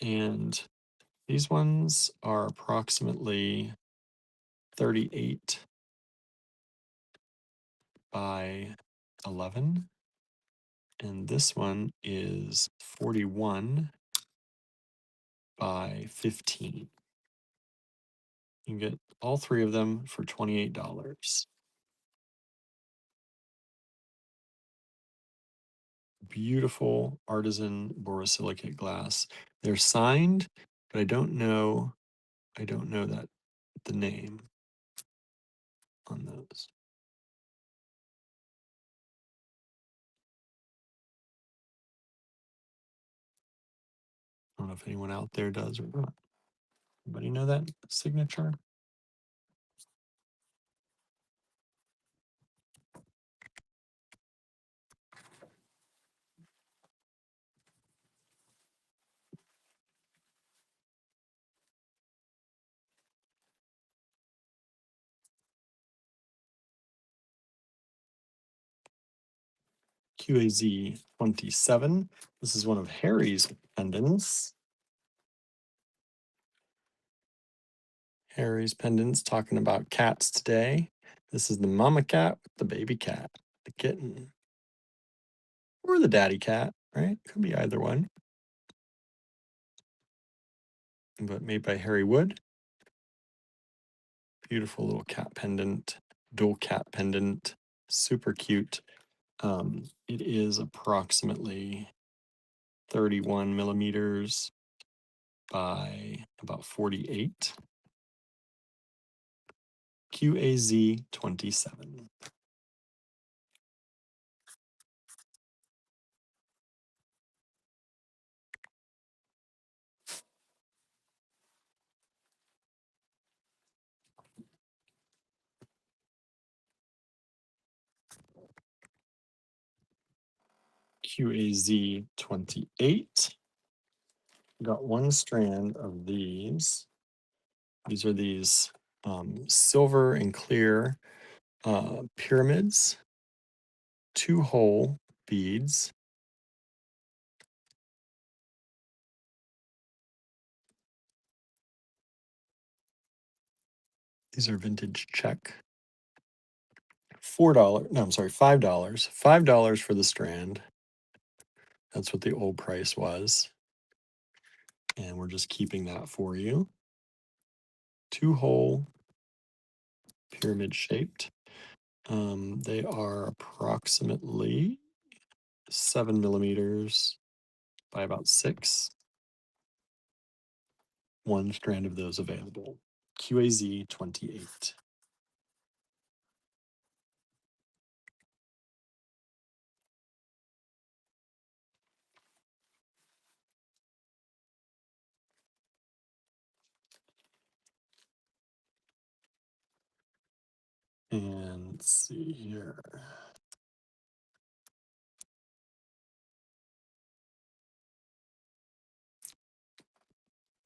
Speaker 1: And these ones are approximately 38 by 11. And this one is 41 by 15. You can get all three of them for $28. Beautiful artisan borosilicate glass. They're signed, but I don't know that the name on those. I don't know if anyone out there does or not. Anybody know that signature? QAZ 27. This is one of Harry's pendants. Harry's pendants talking about cats today. This is the mama cat with the baby cat, the kitten. Or the daddy cat, right? Could be either one. But made by Harry Wood. Beautiful little cat pendant, dual cat pendant, super cute. It is approximately 31 millimeters by about 48. QAZ 27. QAZ 28. Got one strand of these. These are these silver and clear pyramids, 2-hole beads. These are vintage check. $4, no, I'm sorry, $5. $5 for the strand. That's what the old price was. And we're just keeping that for you. 2-hole pyramid shaped. They are approximately 7 millimeters by about 6. One strand of those available. QAZ 28. And let's see here.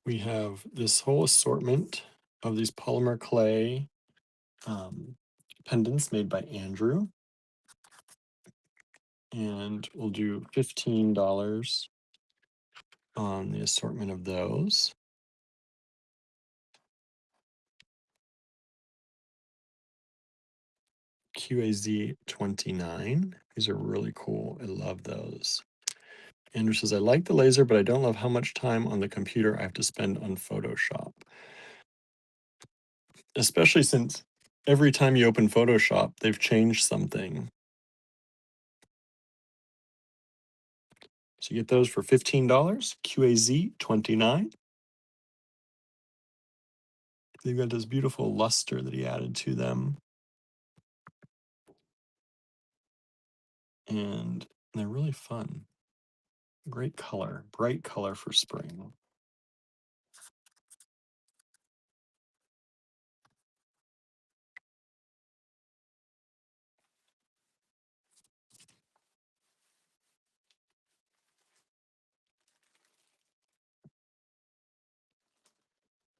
Speaker 1: We have this whole assortment of these polymer clay pendants made by Andrew. And we'll do $15 on the assortment of those. QAZ 29. These are really cool. I love those. Andrew says, I like the laser, but I don't love how much time on the computer I have to spend on Photoshop. Especially since every time you open Photoshop, they've changed something. So you get those for $15, QAZ 29. They've got this beautiful luster that he added to them. And they're really fun. Great color, bright color for spring.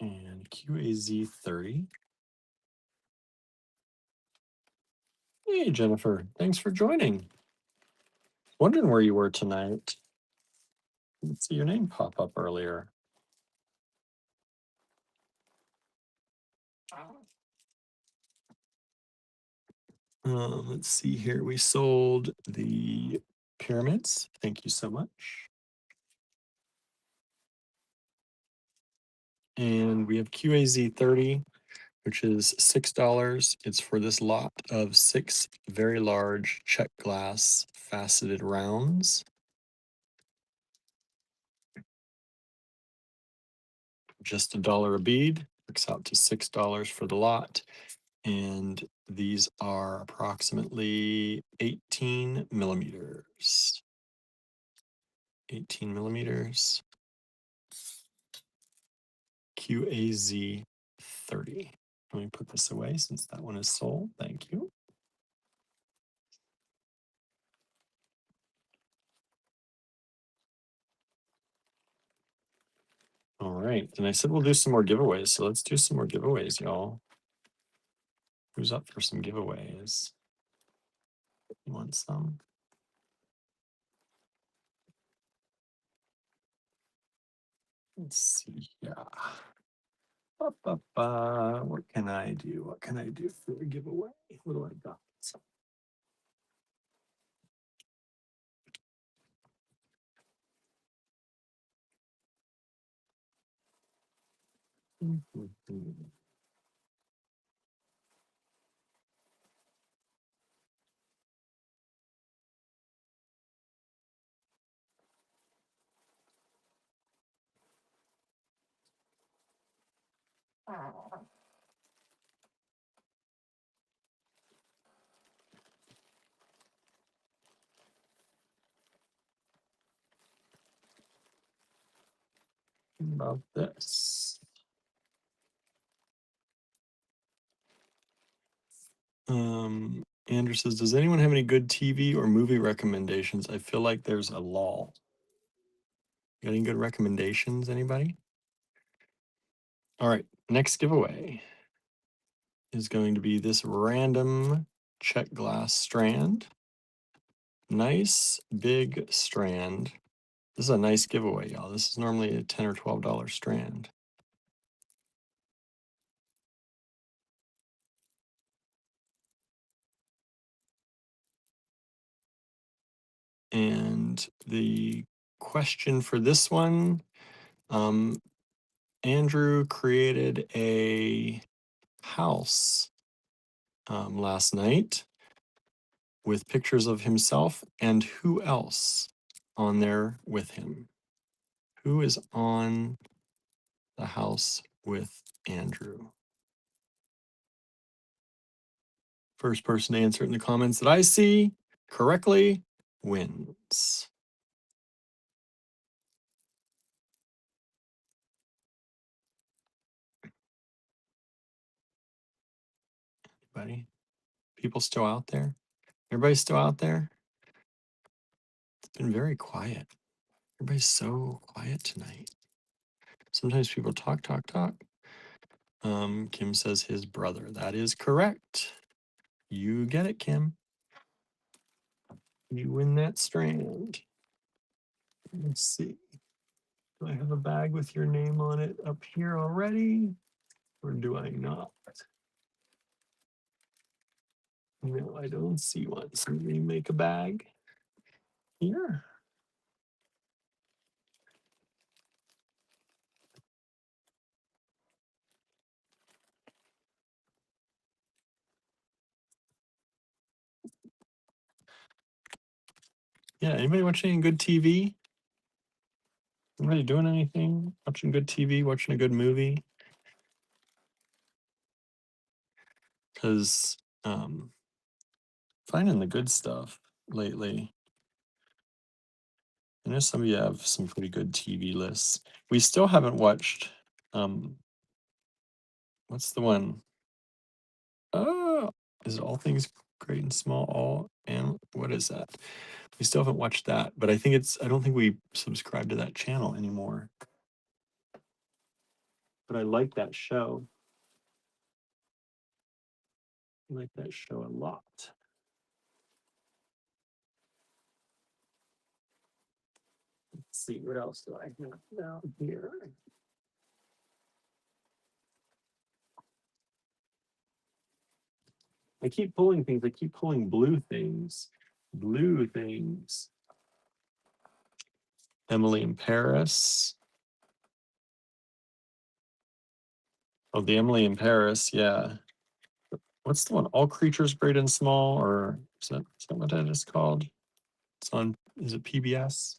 Speaker 1: And QAZ 30. Hey, Jennifer, thanks for joining. Wondering where you were tonight. Didn't see your name pop up earlier. Let's see here. We sold the pyramids. Thank you so much. And we have QAZ 30, which is $6. It's for this lot of 6 very large check glass faceted rounds. Just $1 a bead, works out to $6 for the lot. And these are approximately 18 millimeters. 18 millimeters. QAZ 30. Let me put this away since that one is sold. Thank you. All right. And I said we'll do some more giveaways. So let's do some more giveaways, y'all. Who's up for some giveaways? You want some? Let's see. Yeah. What can I do? What can I do for a giveaway? What do I got? About this. Andrew says, does anyone have any good TV or movie recommendations? I feel like there's a lull. Got any good recommendations, anybody? All right, next giveaway is going to be this random check glass strand. Nice big strand. This is a nice giveaway, y'all. This is normally a $10 or $12 strand. And the question for this one, Andrew created a house last night with pictures of himself and who else on there with him. Who is on the house with Andrew? First person to answer it in the comments that I see correctly wins. Anybody? People still out there? Everybody still out there? It's been very quiet. Everybody's so quiet tonight. Sometimes people talk. Kim says his brother. That is correct. You get it, Kim. You win that strand. Let's see. Do I have a bag with your name on it up here already? Or do I not? No, I don't see one. So let me make a bag here. Yeah, anybody watching any good TV? Anybody doing anything? Watching good TV, watching a good movie? Because finding the good stuff lately. I know some of you have some pretty good TV lists. We still haven't watched what's the one? Oh, is it All Things Great and Small? All and what is that? We still haven't watched that, but I don't think we subscribe to that channel anymore. But I like that show. I like that show a lot. Let's see, what else do I have down here? I keep pulling things. I keep pulling blue things. Blue things. Emily in Paris. Oh, the Emily in Paris, yeah. What's the one? All Creatures Great and Small, or is that what that is called? It's on, is it PBS?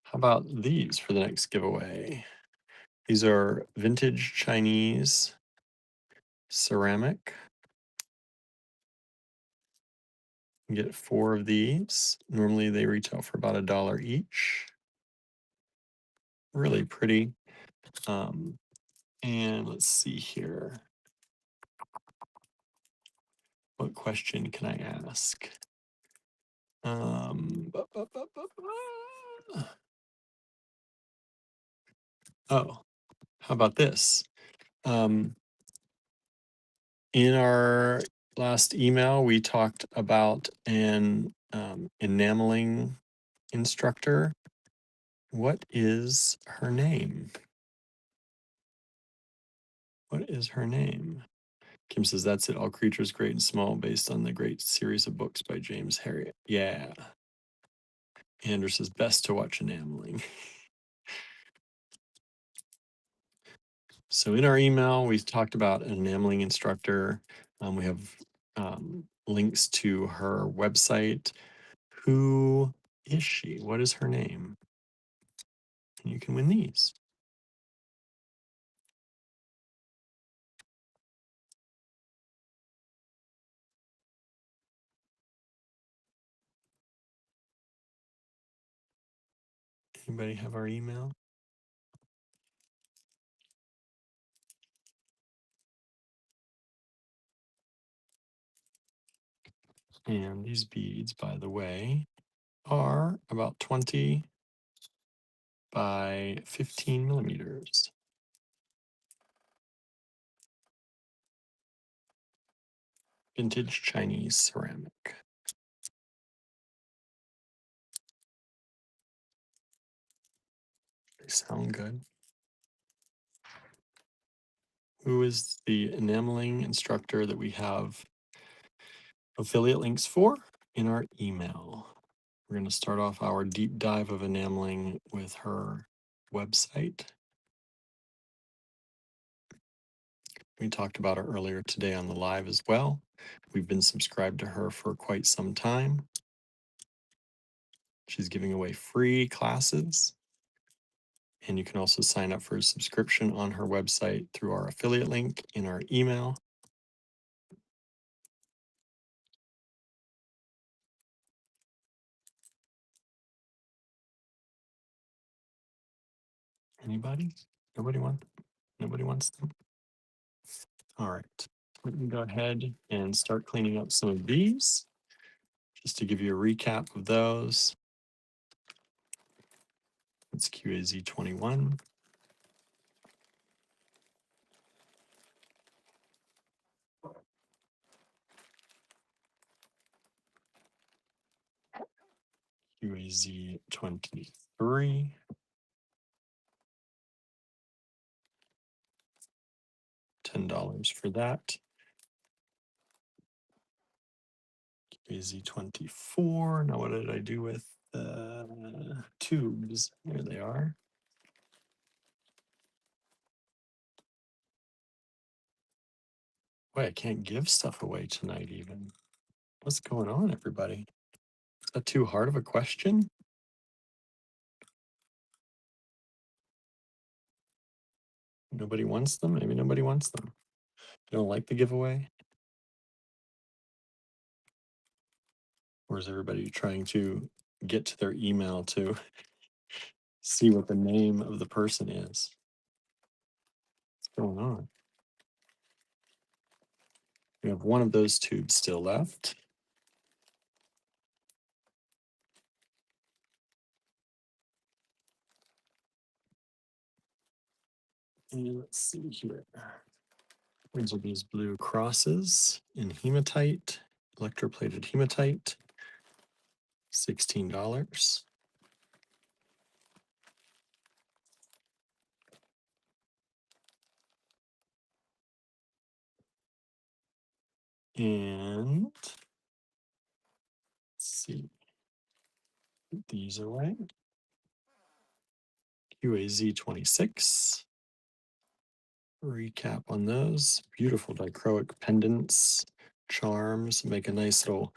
Speaker 1: How about these for the next giveaway? These are vintage Chinese ceramic. You get 4 of these. Normally they retail for about $1 each. Really pretty. And let's see here. What question can I ask? Oh, how about this? In our last email, we talked about an enameling instructor What is her name? What is her name? Kim says, that's it. All creatures great and small, based on the great series of books by James Harriet. Yeah. Andrew says, best to watch enameling. So in our email, we talked about an enameling instructor. We have links to her website. Who is she? What is her name? And you can win these. Anybody have our email? And these beads, by the way, are about 20 by 15 millimeters. Vintage Chinese ceramic. They sound good. Who is the enameling instructor that we have affiliate links for in our email? We're going to start off our deep dive of enameling with her website. We talked about her earlier today on the live as well. We've been subscribed to her for quite some time. She's giving away free classes. And you can also sign up for a subscription on her website through our affiliate link in our email. Anybody? Nobody wants them? All right. Let me go ahead and start cleaning up some of these just to give you a recap of those. It's QAZ21. QAZ23. $10 for that. QAZ24. Now what did I do with the tubes? There they are. Boy, I can't give stuff away tonight even. What's going on, everybody? Is that too hard of a question? Nobody wants them? Maybe nobody wants them. You don't like the giveaway? Or is everybody trying to get to their email to see what the name of the person is? What's going on? We have one of those tubes still left. And let's see here. These are these blue crosses in hematite, electroplated hematite, $16. And let's see, put these away. QAZ26. Recap on those. Beautiful dichroic pendants, charms, make a nice little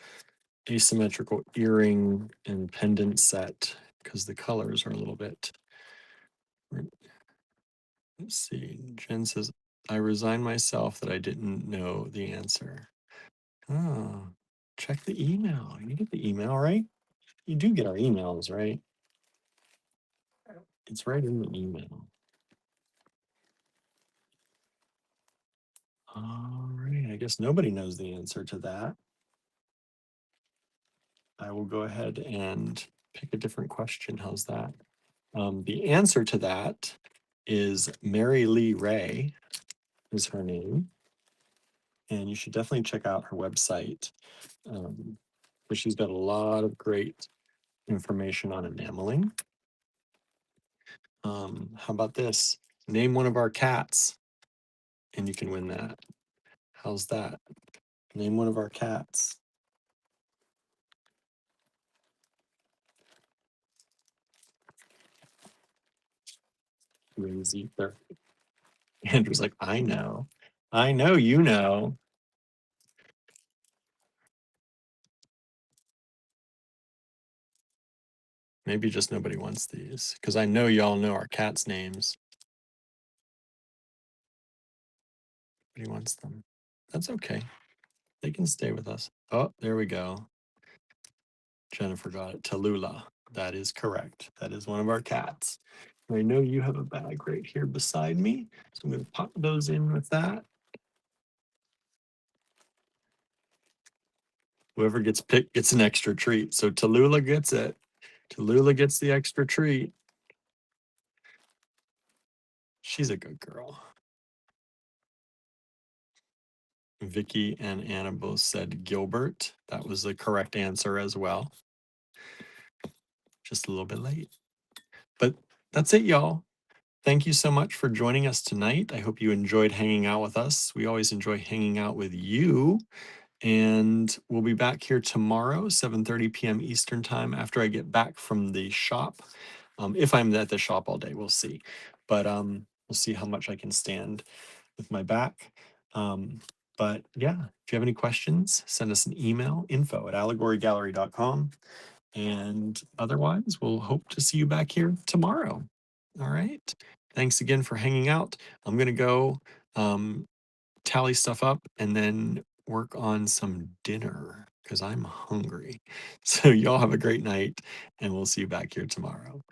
Speaker 1: asymmetrical earring and pendant set because the colors are a little bit. Let's see. Jen says, I resign myself that I didn't know the answer. Oh, check the email. You get the email, right? You do get our emails, right? It's right in the email. All right. I guess nobody knows the answer to that. I will go ahead and pick a different question. How's that? The answer to that is Mary Lee Ray is her name. And you should definitely check out her website. But she's got a lot of great information on enameling. How about this? Name one of our cats, and you can win that. How's that? Name one of our cats. Crazy. Andrew's like, I know. I know you know. Maybe just nobody wants these because I know y'all know our cats' names. Nobody wants them. That's okay. They can stay with us. Oh, there we go. Jennifer got it. Tallulah. That is correct. That is one of our cats. I know you have a bag right here beside me. So I'm going to pop those in with that. Whoever gets picked gets an extra treat. So Tallulah gets it. Tallulah gets the extra treat. She's a good girl. Vicky and Anna both said Gilbert. That was the correct answer as well. Just a little bit late. But that's it, y'all. Thank you so much for joining us tonight. I hope you enjoyed hanging out with us. We always enjoy hanging out with you. And we'll be back here tomorrow, 7:30 p.m. Eastern time after I get back from the shop. If I'm at the shop all day, we'll see. But we'll see how much I can stand with my back. But yeah, if you have any questions, send us an email, info@allegorygallery.com. And otherwise, we'll hope to see you back here tomorrow. All right. Thanks again for hanging out. I'm going to go um, tally stuff up and then work on some dinner because I'm hungry. So, y'all have a great night, and we'll see you back here tomorrow.